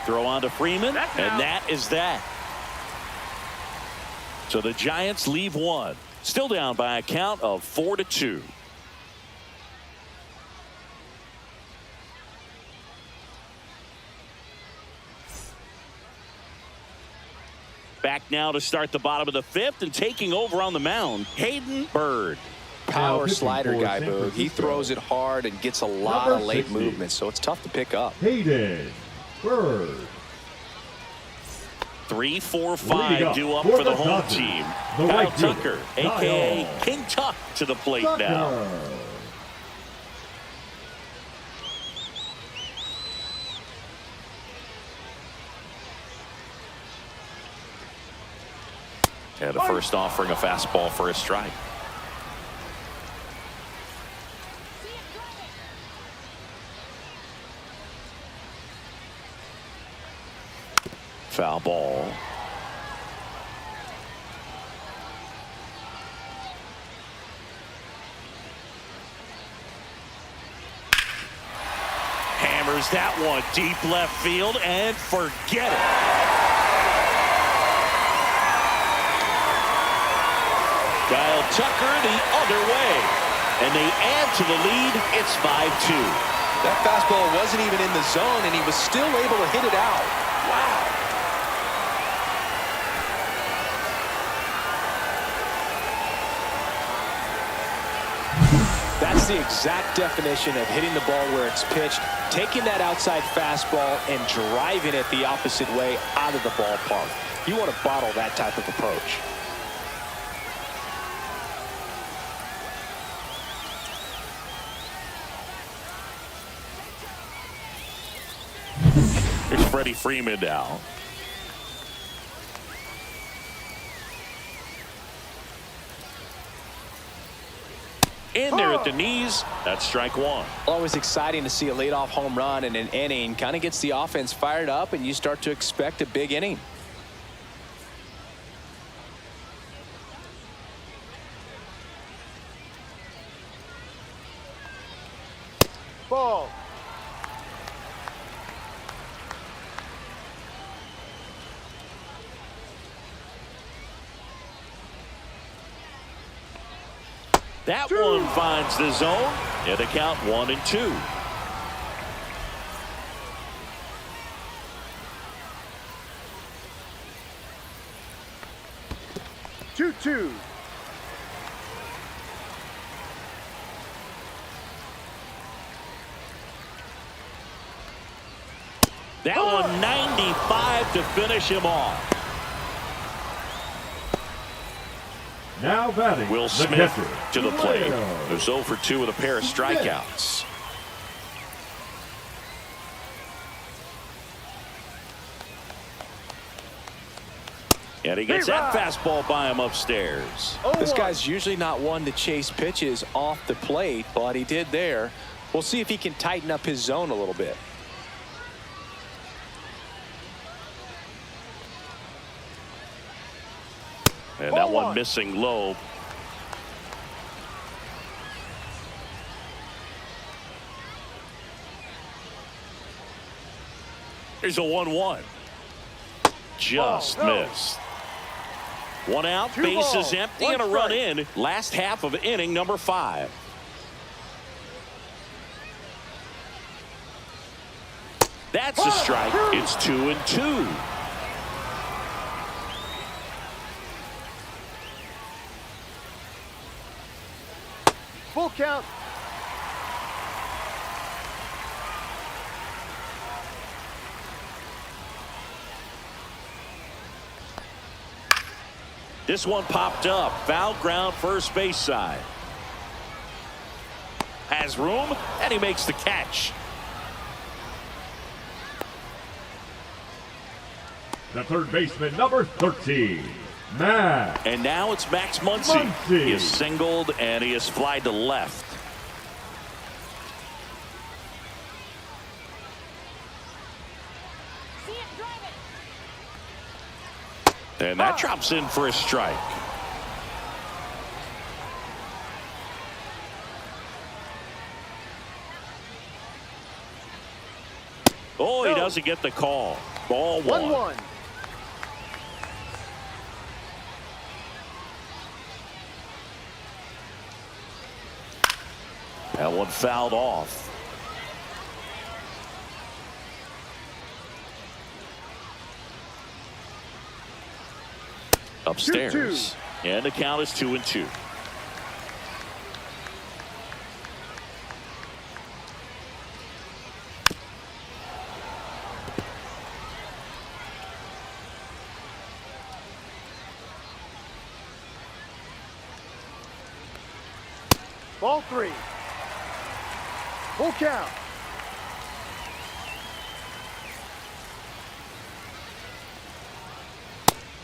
Throw on to Freeman, and that is that. So the Giants leave 1. Still down by a count of 4-2. Back now to start the bottom of the 5th, and taking over on the mound, Hayden Bird. Power slider guy, Boog. He throws it hard and gets a lot of late movement, so it's tough to pick up. Hayden Bird. 3, 4, 5 due up for the home team. Kyle Tucker, a.k.a. King Tuck, to the plate now. And the first offering a fastball for a strike. Foul ball. Hammers that one deep left field and forget it. Kyle Tucker the other way, and they add to the lead. It's 5-2. That fastball wasn't even in the zone, and he was still able to hit it out. Wow. That's the exact definition of hitting the ball where it's pitched, taking that outside fastball and driving it the opposite way out of the ballpark. You want to bottle that type of approach. Here's Freddie Freeman now. In there at the knees. That's strike 1. Always exciting to see a leadoff home run in an inning. Kind of gets the offense fired up, and you start to expect a big inning. Ball. That one finds the zone. And the count 1-2. Two. That one 95 to finish him off. Now batting, Will Smith to the plate. They're 0 for 2 with a pair of strikeouts. And he gets that fastball by him upstairs. This guy's usually not one to chase pitches off the plate, but he did there. We'll see if he can tighten up his zone a little bit. And that one missing low. Here's a 1-1. Just missed. One out, bases empty, and a run in. Last half of inning number 5. That's a strike. It's 2-2. Full count. This one popped up. Foul ground, first base side. Has room, and he makes the catch. The third baseman, number 13, Max. And now it's Max Muncy. He is singled, and he is flied to left. And that drops in for a strike. Oh, he doesn't get the call. Ball 1. That one fouled off. Upstairs. 2-2. And the count is 2-2. Ball 3. Full count.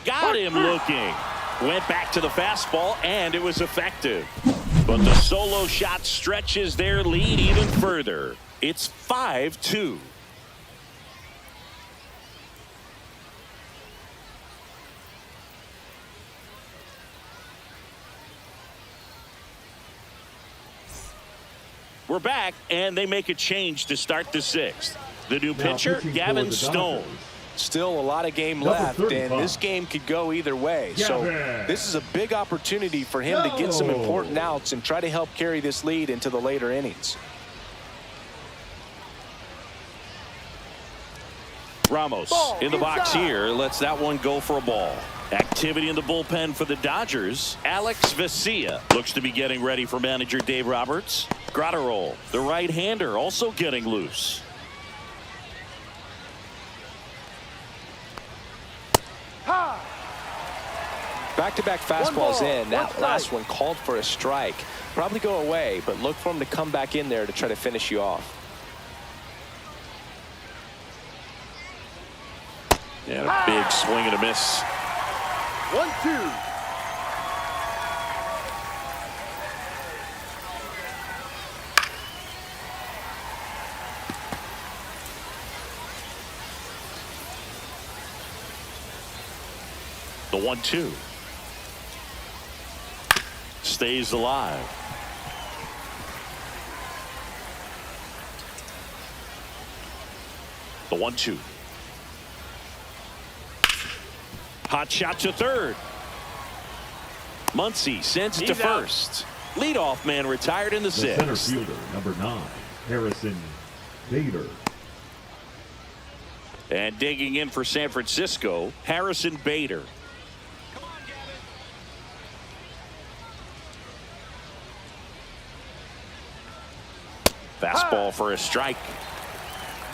Got him looking. Went back to the fastball, and it was effective. But the solo shot stretches their lead even further. It's 5-2. We're back, and they make a change to start the 6th. The new pitcher, Gavin Stone. Still a lot of game left, and this game could go either way. So this is a big opportunity for him to get some important outs and try to help carry this lead into the later innings. Ramos in the box here, lets that one go for a ball. Activity in the bullpen for the Dodgers. Alex Vesia looks to be getting ready for manager Dave Roberts. Gratterol, the right-hander, also getting loose. Back-to-back fastballs in. That last one called for a strike. Probably go away, but look for him to come back in there to try to finish you off. And a big swing and a miss. 1-2. The 1-2. Stays alive. The 1-2. Hot shot to third. Muncy sends it to first. Leadoff man retired in the 6th. Center fielder, number 9, Harrison Bader. And digging in for San Francisco, Harrison Bader. Fastball for a strike.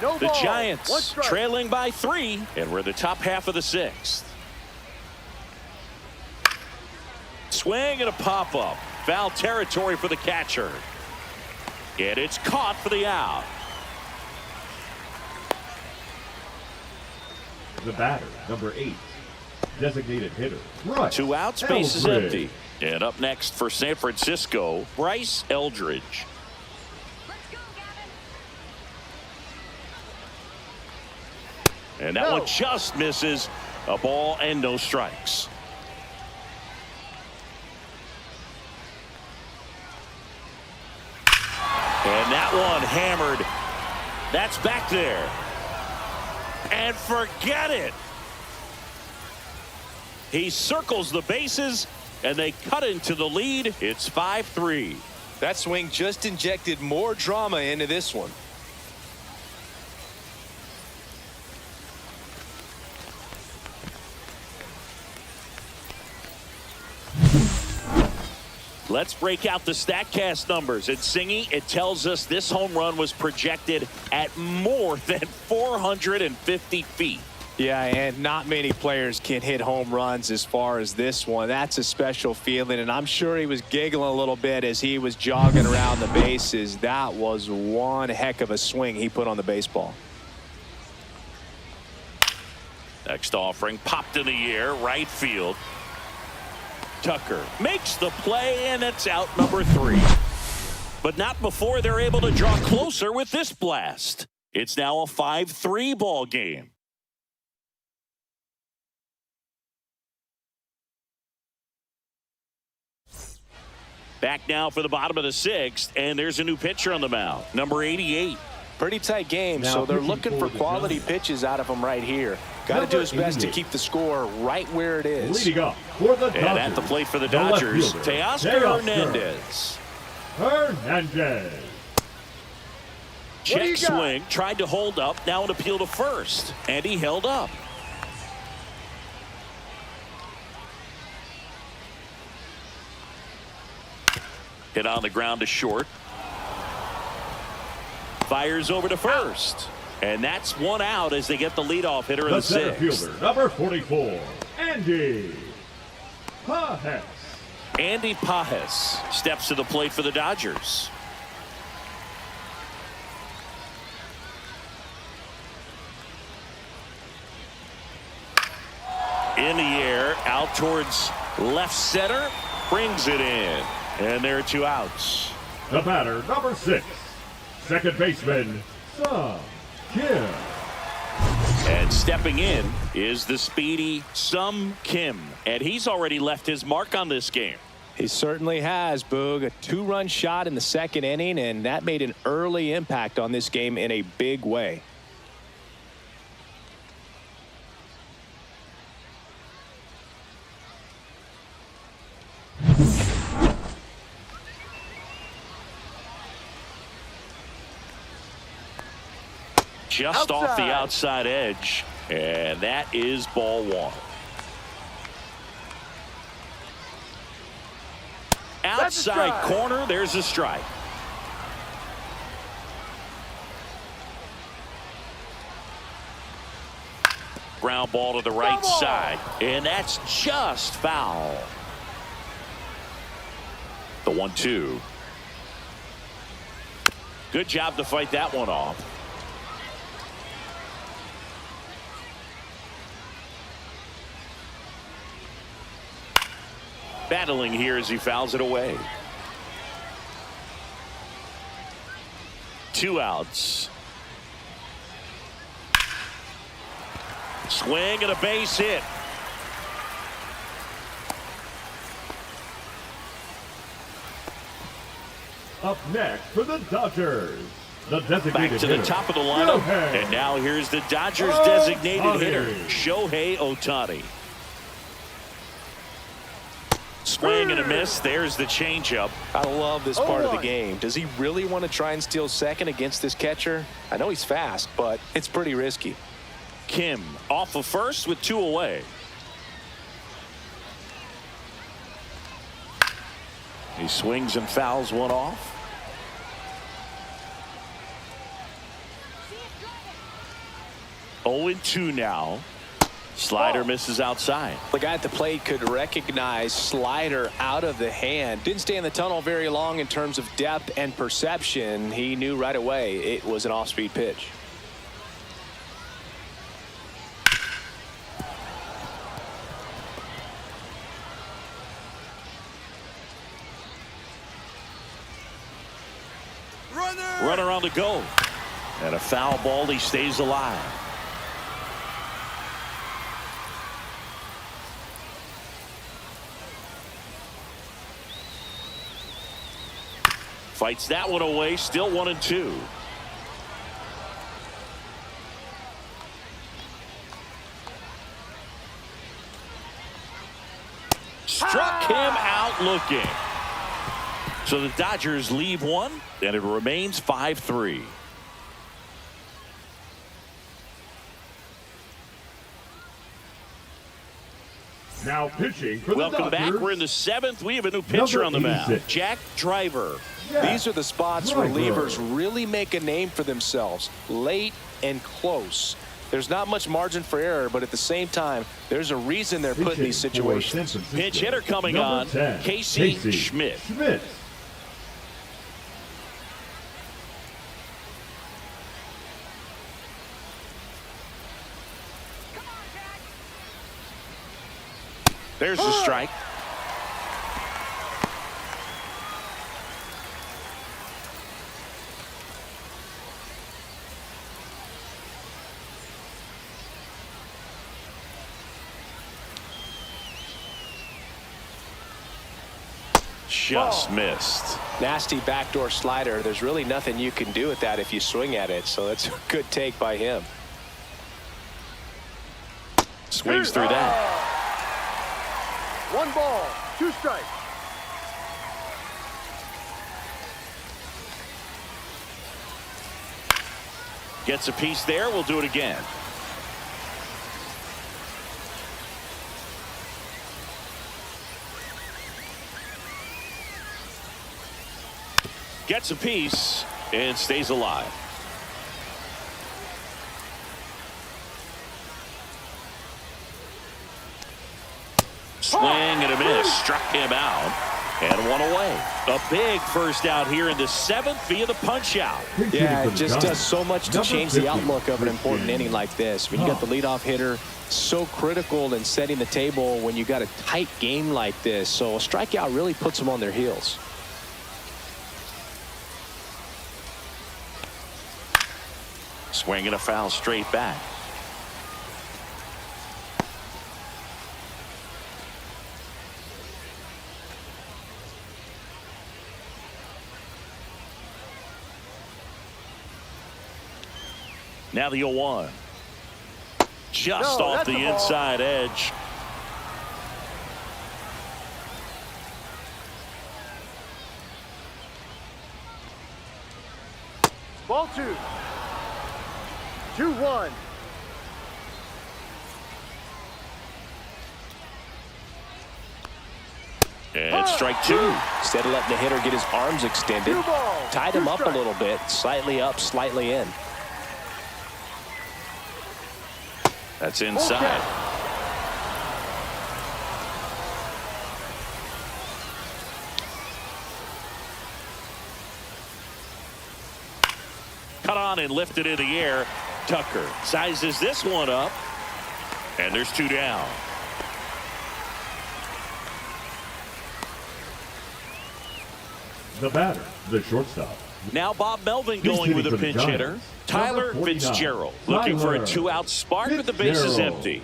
The Giants trailing by 3, and we're the top half of the 6th. Swing and a pop-up. Foul territory for the catcher. And it's caught for the out. The batter, number 8, designated hitter, Bryce 2 outs, bases empty. And up next for San Francisco, Bryce Eldridge. And that one just misses. A ball and no strikes. And that one hammered. That's back there. And forget it. He circles the bases, and they cut into the lead. It's 5-3. That swing just injected more drama into this one. Let's break out the StatCast numbers. And Singy, it tells us this home run was projected at more than 450 feet. Yeah, and not many players can hit home runs as far as this one. That's a special feeling, and I'm sure he was giggling a little bit as he was jogging around the bases. That was one heck of a swing he put on the baseball. Next offering popped in the air, right field. Tucker makes the play, and it's out number 3. But not before they're able to draw closer with this blast. It's now a 5-3 ball game. Back now for the bottom of the 6th, and there's a new pitcher on the mound, number 88. Pretty tight game, Now so they're pitching looking for for the quality Giants. pitches out of him right here. Got to do his best to 88. keep the score right where it is. Leading up for the Dodgers. And at the plate for the the left Dodgers, fielder, Teoscar Hernandez. Hernandez. do you Check got? swing, tried to hold up, now an appeal to first, and he held up. Hit on the ground to short. Fires over to first. And that's one out as they get the leadoff hitter in The the center 6th. fielder, number 44, Andy Pajes. Andy Pajes steps to the plate for the Dodgers. In the air, out towards left center, brings it in. And there are 2 outs. The batter, number 6, second baseman, Sung Kim. And stepping in is the speedy Sung Kim. And he's already left his mark on this game. He certainly has, Boog. A 2-run shot in the 2nd inning, and that made an early impact on this game in a big way. Just off the outside edge. And that is ball 1. Outside strike. corner, there's a strike. Ground ball to the right side, and that's just foul. The 1-2. Good job to fight that one off. Battling here as he fouls it away. 2 outs. Swing and a base hit. Up next for the Dodgers, the designated Back to the hitter, top of the lineup. Shohei And now here's the Dodgers Ohtani. designated hitter, Shohei Ohtani. Swing and a miss. There's the changeup. I love this part of the 0-1. game. Does he really want to try and steal second against this catcher? I know he's fast, but it's pretty risky. Kim off of first with 2 away. He swings and fouls one off. Oh, 0-2 now. Slider misses outside. The guy at the plate could recognize slider out of the hand. Didn't stay in the tunnel very long in terms of depth and perception. He knew right away it was an off-speed pitch. Runner on the go. And a foul ball. He stays alive. Fights that one away, still 1-2. Struck him out looking. So the Dodgers leave one, and it remains 5-3. Now pitching for the Welcome back. Dodgers. We're in the 7th. We have a new pitcher on the mound. 86. Jack Driver. These are the spots relievers really make a name for themselves. Late and close. There's not much margin for error, but at the same time, there's a reason they're put in these situations. Pinch hitter coming on, 10, Casey Schmidt. There's the strike. Just missed. Nasty backdoor slider. There's really nothing you can do with that if you swing at it. So that's a good take by him. Swings through that. 1 ball, 2 strikes. Gets a piece there. We'll do it again. Gets a piece and stays alive. Swing and a miss. Struck him out and one away. A big first out here in the 7th via the punch out. Yeah, it just does so much to change the outlook of an important inning like this. When you got the leadoff hitter, so critical in setting the table when you got a tight game like this. So a strikeout really puts them on their heels. Swing and a foul straight back. Now the 0-1. Just off the inside edge. Ball 2. 2-1. And strike 2. Instead of letting the hitter get his arms extended, tied him up a little bit, slightly up, slightly in. That's inside. Cut on and lifted in the air. Tucker sizes this one up, and there's 2 down. The batter, the shortstop. Now Bob Melvin going with a pinch hitter. Tyler Fitzgerald looking for a 2-out spark with the bases empty.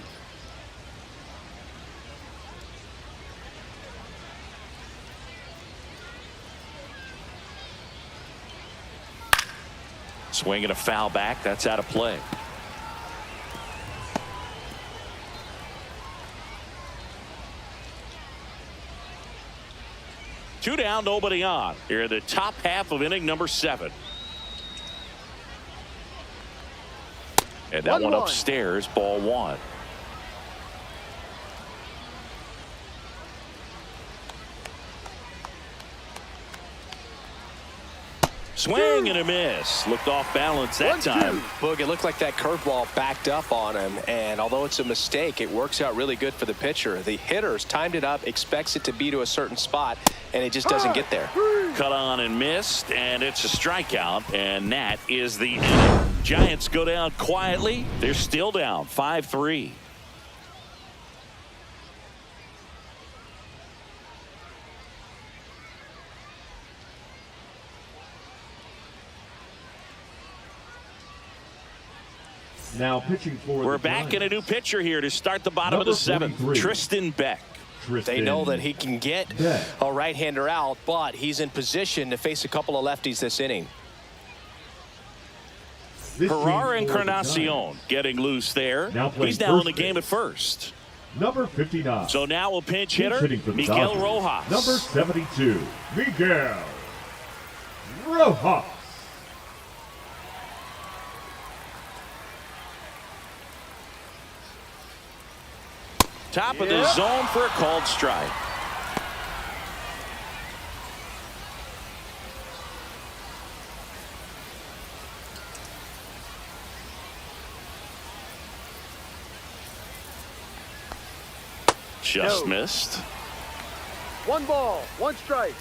Swing and a foul back. That's out of play. Two down, nobody on. Here in the top half of inning number 7. And that one upstairs, ball 1. Swing and a miss. Looked off balance that time. Boog, it looked like that curveball backed up on him, and although it's a mistake, it works out really good for the pitcher. The hitter's timed it up, expects it to be to a certain spot, and it just doesn't get there. Cut on and missed, and it's a strikeout, and that is the inning. Giants go down quietly. They're still down 5-3. Now pitching for We're the back Giants. in a new pitcher here to start the bottom of the 7th. 43. Tristan Beck. They know that he can get a right-hander out, but he's in position to face a couple of lefties this inning. Herrera Encarnacion getting loose there. He's now in the game at first. Number 59. So now a pinch hitter, Miguel Rojas. Number 72, Miguel Rojas. Top of the zone for a called strike. Just missed. 1 ball, 1 strike.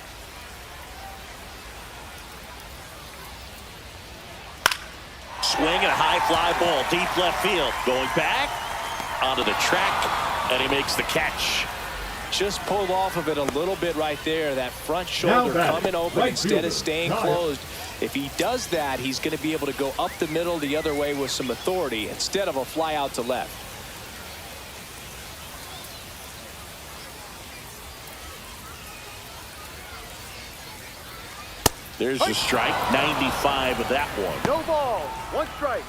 Swing and a high fly ball, deep left field. Going back onto the track, and he makes the catch. Just pulled off of it a little bit right there. That front shoulder coming open instead of staying closed. If he does that, he's going to be able to go up the middle the other way with some authority instead of a fly out to left. There's the strike, 95 of that one. No ball, 1 strike.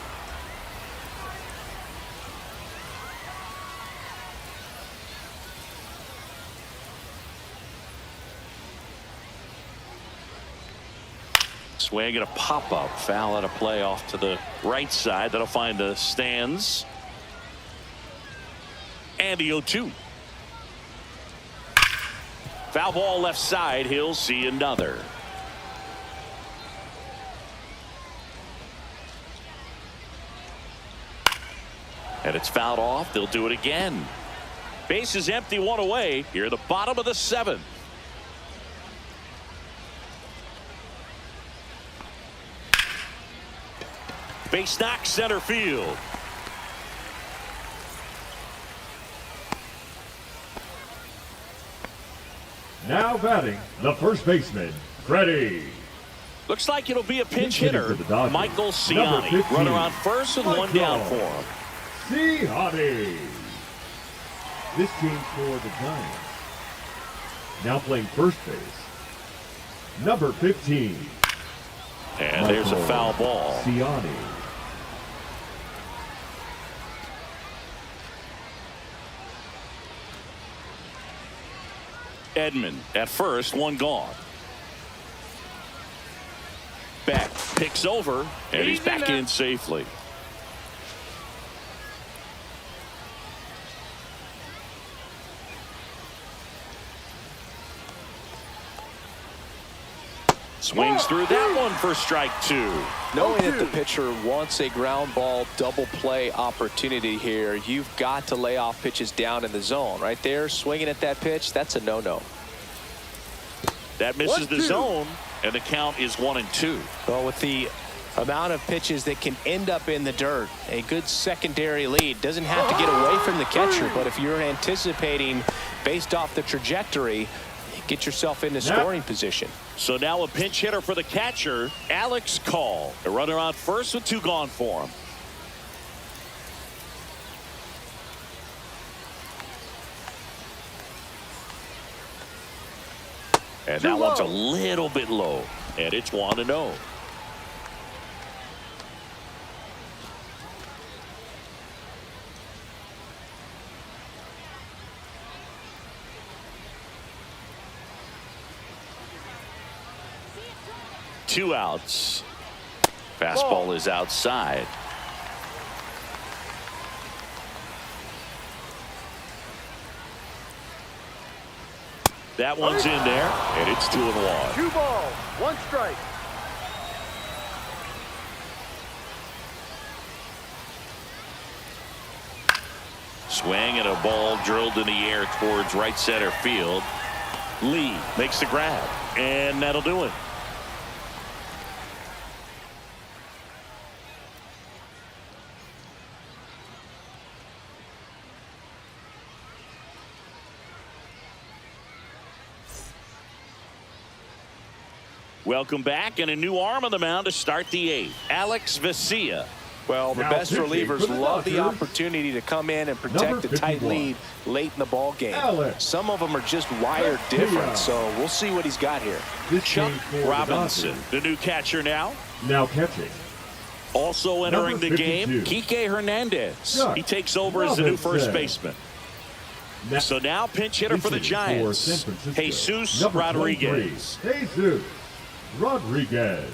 Swing and a pop-up, foul out of play off to the right side. That'll find the stands. And the 0-2. Foul ball left side. He'll see another. And it's fouled off. They'll do it again. Base is empty, 1 away. Here at the bottom of the 7th. Base knock, center field. Now batting, the first baseman, Freddie. Looks like it'll be a pinch hitter, Michael Ciani. Runner on first and 1 down for him. Ciani. This game for the Giants. Now playing first base, number 15. And there's a foul ball. Ciani. Edman at first, 1 gone. Beck picks over, and he's back in safely. Swings through that one for strike 2. Knowing that the pitcher wants a ground ball double play opportunity here, you've got to lay off pitches down in the zone. Right there, swinging at that pitch, that's a no-no. That misses the zone, and the count is 1-2. Well, with the amount of pitches that can end up in the dirt, a good secondary lead doesn't have to get away from the catcher, but if you're anticipating based off the trajectory, get yourself into scoring position. So now a pinch hitter for the catcher, Alex Call. A runner on first with 2 gone for him. And that one's a little bit low, and it's 1-0. Two outs. Fastball is outside. That one's in there, and it's 2-1. 2 balls, 1 strike. Swing and a ball drilled in the air towards right center field. Lee makes the grab, and that'll do it. Welcome back, and a new arm on the mound to start the 8th. Alex Vesia. Well, the Now best pitching relievers for the love the Dodgers, opportunity to come in and protect number a tight 51, lead late in the ball game. Alex Some of them are just wired Garcia. different, so we'll see what he's got here. This Chuck game for the Robinson, Dodgers. the new catcher now. Now catching. Also entering Number the game, 52, Kike Hernandez. Chuck He takes over as the new first Robinson. baseman. So now pinch hitter for the Pitching for Giants, San Francisco, Jesus number Rodriguez. 23, Jesus Rodriguez.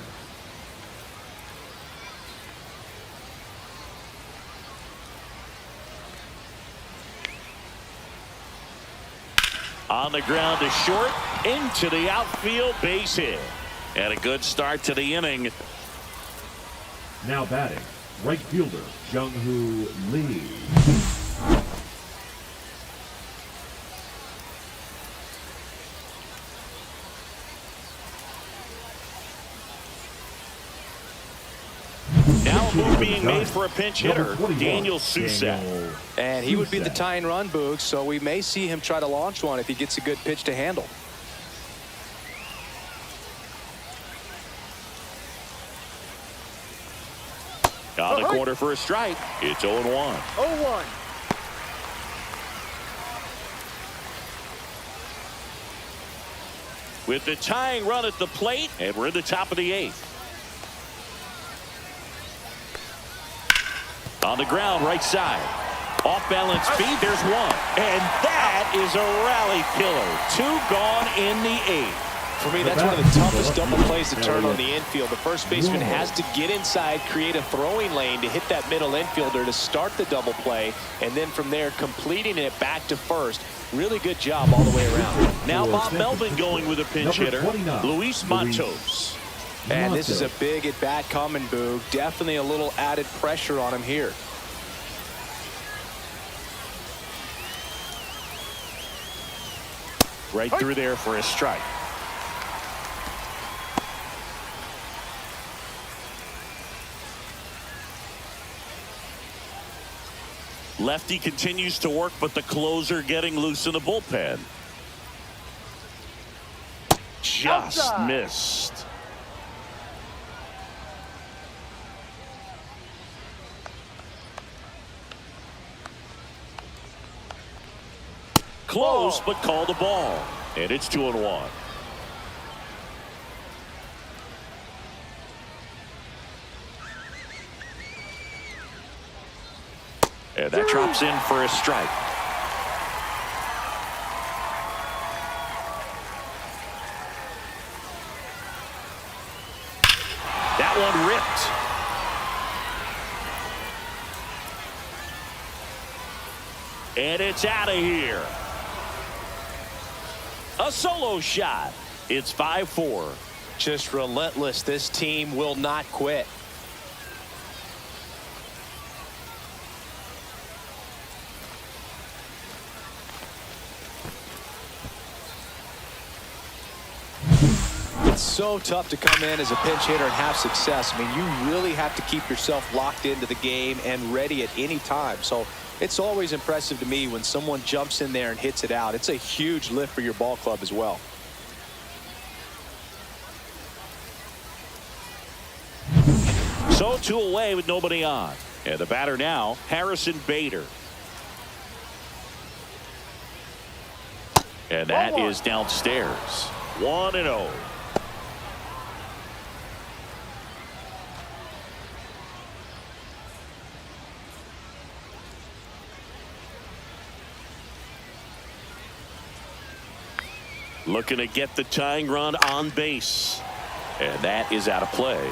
On the ground to short, into the outfield, base hit. And a good start to the inning. Now batting, right fielder Jung-Hoo Lee. Now a move being made for a pinch hitter, Number 21, Daniel Susak. Daniel And he would be the Susak. tie and run, Boog, so we may see him try to launch one if he gets a good pitch to handle. On the corner for a strike. It's 0-1. 0-1. With the tying run at the plate, and we're in the top of the 8th. On the ground, right side. Off balance speed, there's one. And that is a rally killer. 2 gone in the 8th. For me, that's one of the toughest double plays to turn on the infield. The first baseman has to get inside, create a throwing lane to hit that middle infielder to start the double play, and then from there completing it back to first. Really good job all the way around. Now Bob Melvin going with a pinch hitter, Luis Matos. And this is a big at-bat coming, Boog. Definitely a little added pressure on him here. Right through there for a strike. Lefty continues to work, but the closer getting loose in the bullpen. Just Outside. missed. Close, but called a ball. And it's 2-1. And that drops in for a strike. That one ripped. And it's out of here. A solo shot. It's 5-4. Just relentless. This team will not quit. It's so tough to come in as a pinch hitter and have success. I mean, you really have to keep yourself locked into the game and ready at any time. So it's always impressive to me when someone jumps in there and hits it out. It's a huge lift for your ball club as well. So 2 away with nobody on. And the batter now, Harrison Bader. And that 1-1. is downstairs. 1-0. Looking to get the tying run on base. And that is out of play.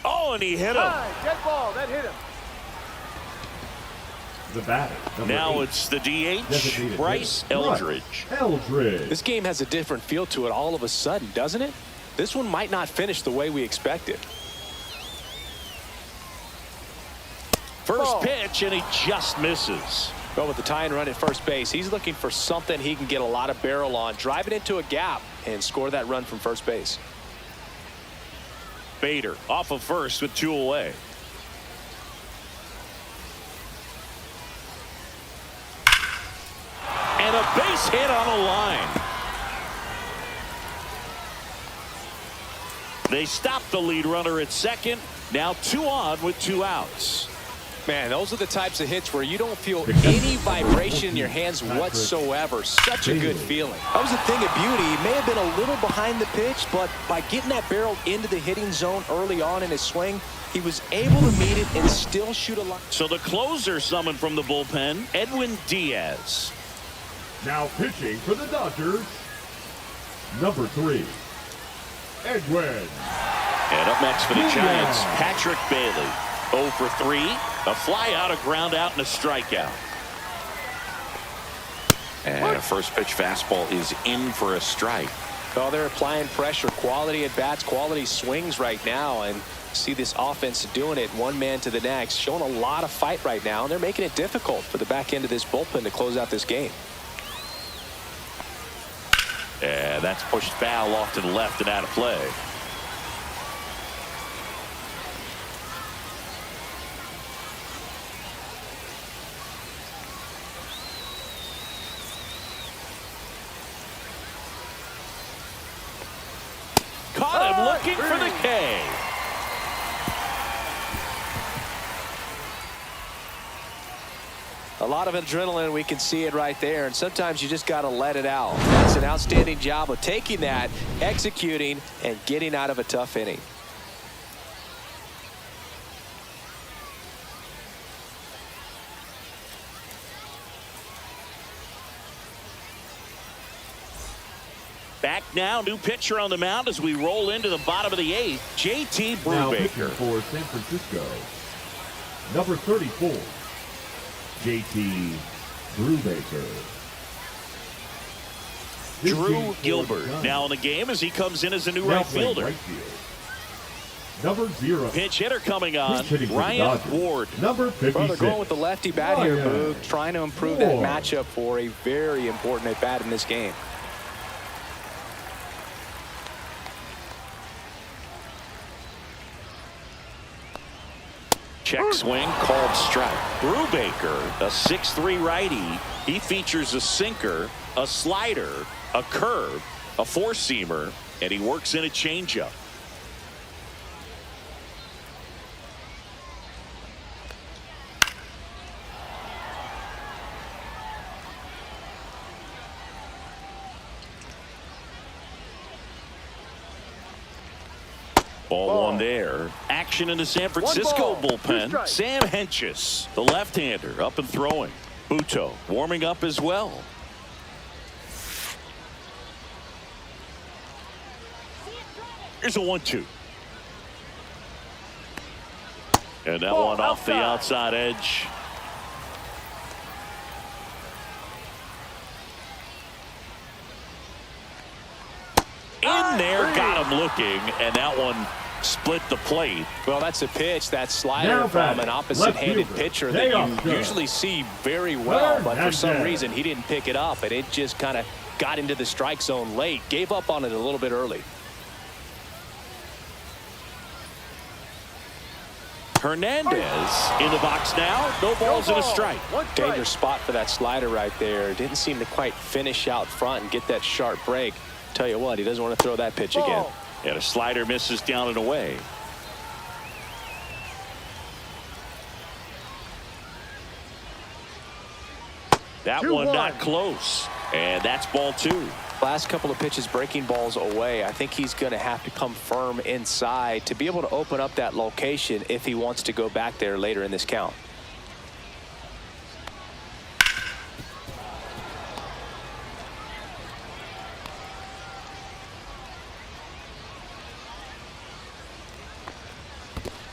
Oh, and he hit him. High, dead ball. That hit him. The batter. Now 8, it's the DH, designated Bryce hitter, Eldridge. Bryce Eldridge. This game has a different feel to it all of a sudden, doesn't it? This one might not finish the way we expected. First Ball. pitch, and he just misses. But with the tie and run at first base, he's looking for something he can get a lot of barrel on, drive it into a gap, and score that run from first base. Bader off of first with 2 away. And a base hit on a line. They stop the lead runner at second. Now 2 on with 2 outs. Man, those are the types of hits where you don't feel any vibration in your hands whatsoever. Such a good feeling. That was a thing of beauty. He may have been a little behind the pitch, but by getting that barrel into the hitting zone early on in his swing, he was able to meet it and still shoot a line. So the closer summoned from the bullpen, Edwin Diaz. Now pitching for the Dodgers, number 3, Edwin. And up next for the Giants, Patrick Bailey. 0 for 3, a fly out, a ground out, and a strikeout. And a first pitch fastball is in for a strike. Well, they're applying pressure, quality at bats, quality swings right now, and see this offense doing it one man to the next, showing a lot of fight right now, and they're making it difficult for the back end of this bullpen to close out this game. And that's pushed foul off to the left and out of play. Caught him looking for the K. A lot of adrenaline, we can see it right there, and sometimes you just got to let it out. That's an outstanding job of taking that, executing, and getting out of a tough inning. Back now, new pitcher on the mound as we roll into the bottom of the 8th, JT Now pitching Brubaker. for San Francisco, number 34, JT Brubaker. Drew Gilbert now in the game as he comes in as a new right fielder. Number 0. Pinch hitter coming on, Hitting for the Ryan Dodgers, Ward. number 56. Well, they're going with the lefty bat here, Ryan Boog, trying to improve that Ward. matchup for a very important at bat in this game. Check swing called strike. Brubaker, a 6'3" righty. He features a sinker, a slider, a curve, a four-seamer, and he works in a changeup. Ball one there. Action in the San Francisco bullpen. Sam Hentges, the left-hander, up and throwing. Buto warming up as well. Here's a 1-2. And that one off the outside edge. In there, got him looking, and that one split the plate. Well, that's a pitch, that slider Now from batting, an opposite-handed left pitcher fielder, that you Oscar. usually see very well, but for some Hernandez. reason he didn't pick it up, and it just kind of got into the strike zone late, gave up on it a little bit early. Hernandez in the box now. No balls and a strike. Dangerous spot for that slider right there. Didn't seem to quite finish out front and get that sharp break. Tell you what, he doesn't want to throw that pitch again. And a slider misses down and away. That one not close. And that's ball 2. Last couple of pitches breaking balls away. I think he's going to have to come firm inside to be able to open up that location if he wants to go back there later in this count.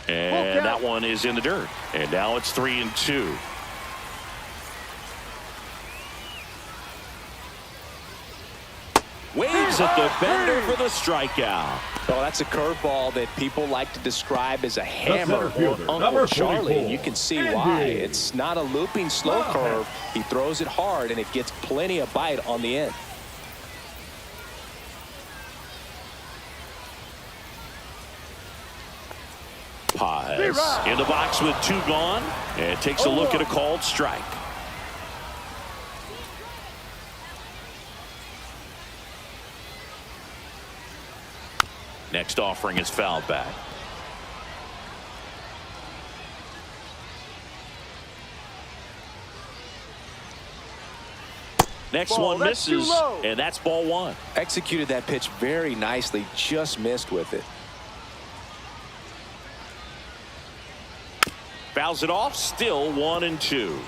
And that one is in the dirt. And now it's 3-2. Waves at the bender for the strikeout. Well, that's a curveball that people like to describe as a hammer or fielder, Uncle number Charlie, 44, and you can see Andy. why. It's not a looping slow curve. He throws it hard, and it gets plenty of bite on the end. Paz in the box with 2 gone, and takes a look at a called strike. Next offering is fouled back. Next Ball, one that's too misses, low. and that's ball one. Executed that pitch very nicely, just missed with it. Fouls it off, still 1-2.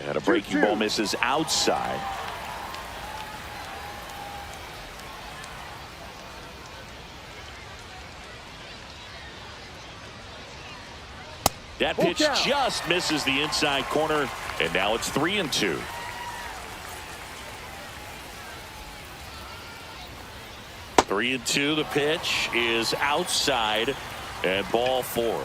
And a breaking ball misses outside. That pitch just misses the inside corner, and now it's 3-2. Three and two. The pitch is outside, and ball four.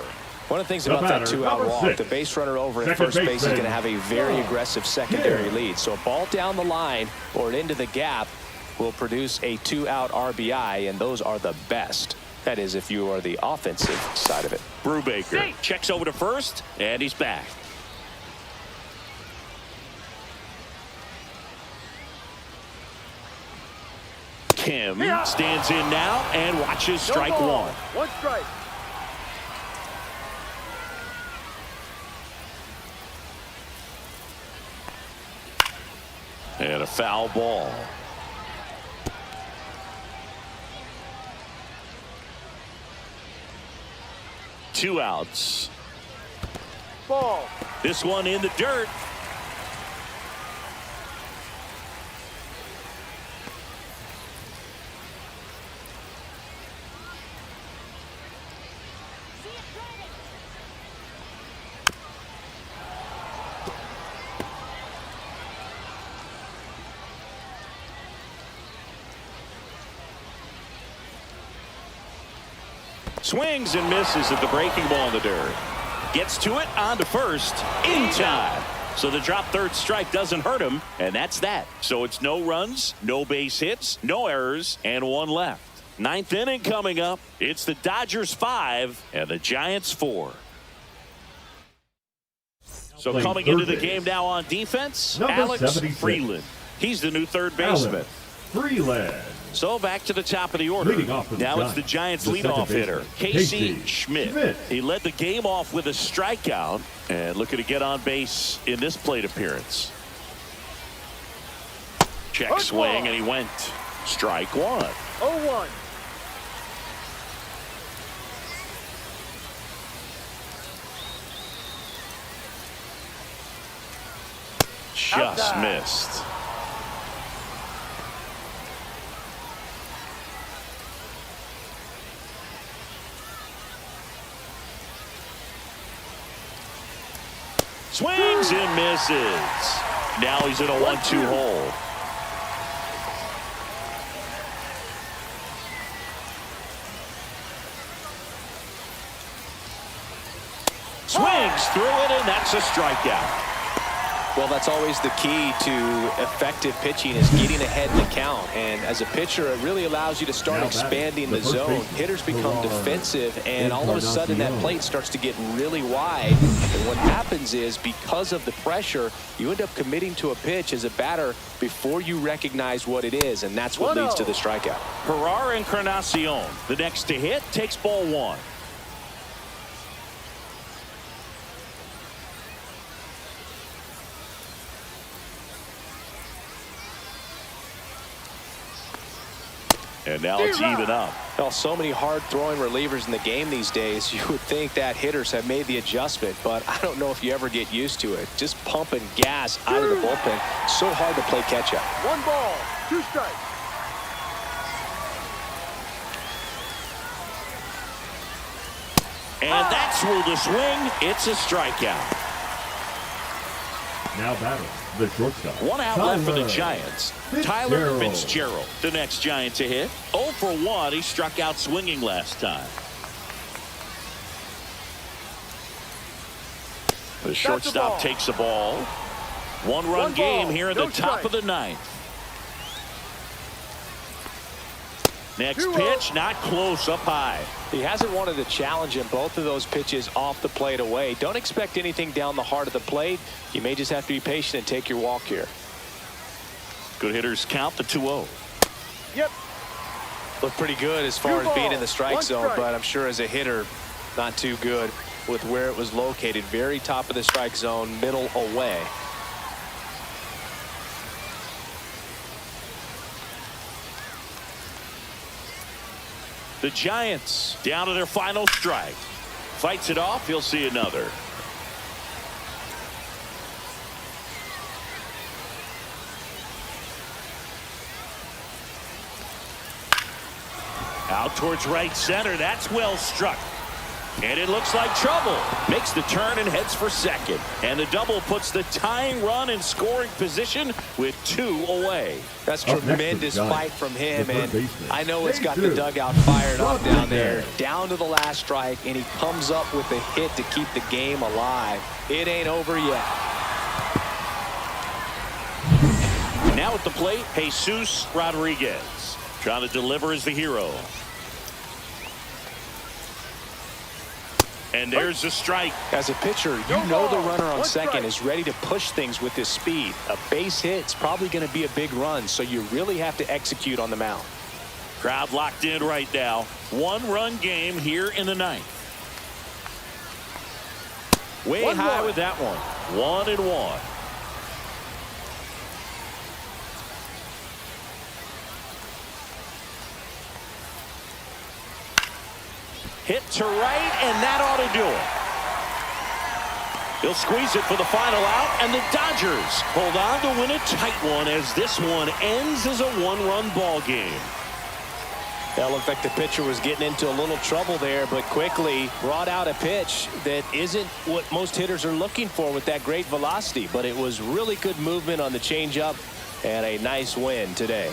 One of the things about that two-out walk, the base runner over at first base is going to have a very aggressive secondary lead. So a ball down the line or into the gap will produce a two-out RBI, and those are the best. That is, if you are the offensive side of it. Brubaker checks over to first, and he's back. Kim stands in now and watches strike one. One strike. And a foul ball. Two outs. Ball. This one in the dirt. Swings and misses at the breaking ball in the dirt. Gets to it, on to first, in time. So the drop third strike doesn't hurt him, and that's that. So it's no runs, no base hits, no errors, and one left. Ninth inning coming up. It's the Dodgers 5 and the Giants 4. So coming into the game now on defense, Alex Freeland. He's the new third baseman. Freeland. So back to the top of the order. Now it's the Giants leadoff hitter, Casey Schmidt. He led the game off with a strikeout and looking to get on base in this plate appearance. Check swing, and he went. Strike one. 0-1. Just missed. Swings and misses. Now he's in a 1-2 hole. Swings through it, and that's a strikeout. Well, that's always the key to effective pitching, is getting ahead in the count. And as a pitcher, it really allows you to start expanding the zone. Hitters become defensive, and all of a sudden that plate starts to get really wide. And what happens is, because of the pressure, you end up committing to a pitch as a batter before you recognize what it is, and that's what leads to the strikeout. Herrera Encarnacion, the next to hit, takes ball one. And now it's even up. Well, so many hard-throwing relievers in the game these days, you would think that hitters have made the adjustment, but I don't know if you ever get used to it. Just pumping gas out of the bullpen. So hard to play catch-up. 1 ball, 2 strikes. And that's ruled a swing. It's a strikeout. Now batting the shortstop. One out left for the Giants. Tyler Fitzgerald, the next Giant to hit. 0 for 1. He struck out swinging last time. The shortstop takes the ball. One-run game here in the top of the ninth. Next pitch, not close, up high. He hasn't wanted to challenge him. Both of those pitches off the plate away. Don't expect anything down the heart of the plate. You may just have to be patient and take your walk here. Good hitters count the 2-0. Yep. Looked pretty good as far as being in the strike zone, but I'm sure as a hitter, not too good with where it was located. Very top of the strike zone, middle away. The Giants down to their final strike. Fights it off. He'll see another. Out towards right center. That's well struck. And it looks like trouble. Makes the turn and heads for second. And the double puts the tying run in scoring position with 2 away. That's tremendous fight from him, and I know it's got the dugout fired up down there. Down to the last strike, and he comes up with a hit to keep the game alive. It ain't over yet. Now at the plate, Jesus Rodriguez. Trying to deliver as the hero. And there's a strike. As a pitcher, you know the runner on second is ready to push things with his speed. A base hit's probably going to be a big run, so you really have to execute on the mound. Crowd locked in right now. 1-run game here in the 9th. Way high with that one. 1-1. Hit to right, and that ought to do it. He'll squeeze it for the final out, and the Dodgers hold on to win a tight one as this one ends as a 1-run ball game. Well, looked like the pitcher was getting into a little trouble there, but quickly brought out a pitch that isn't what most hitters are looking for with that great velocity, but it was really good movement on the changeup and a nice win today.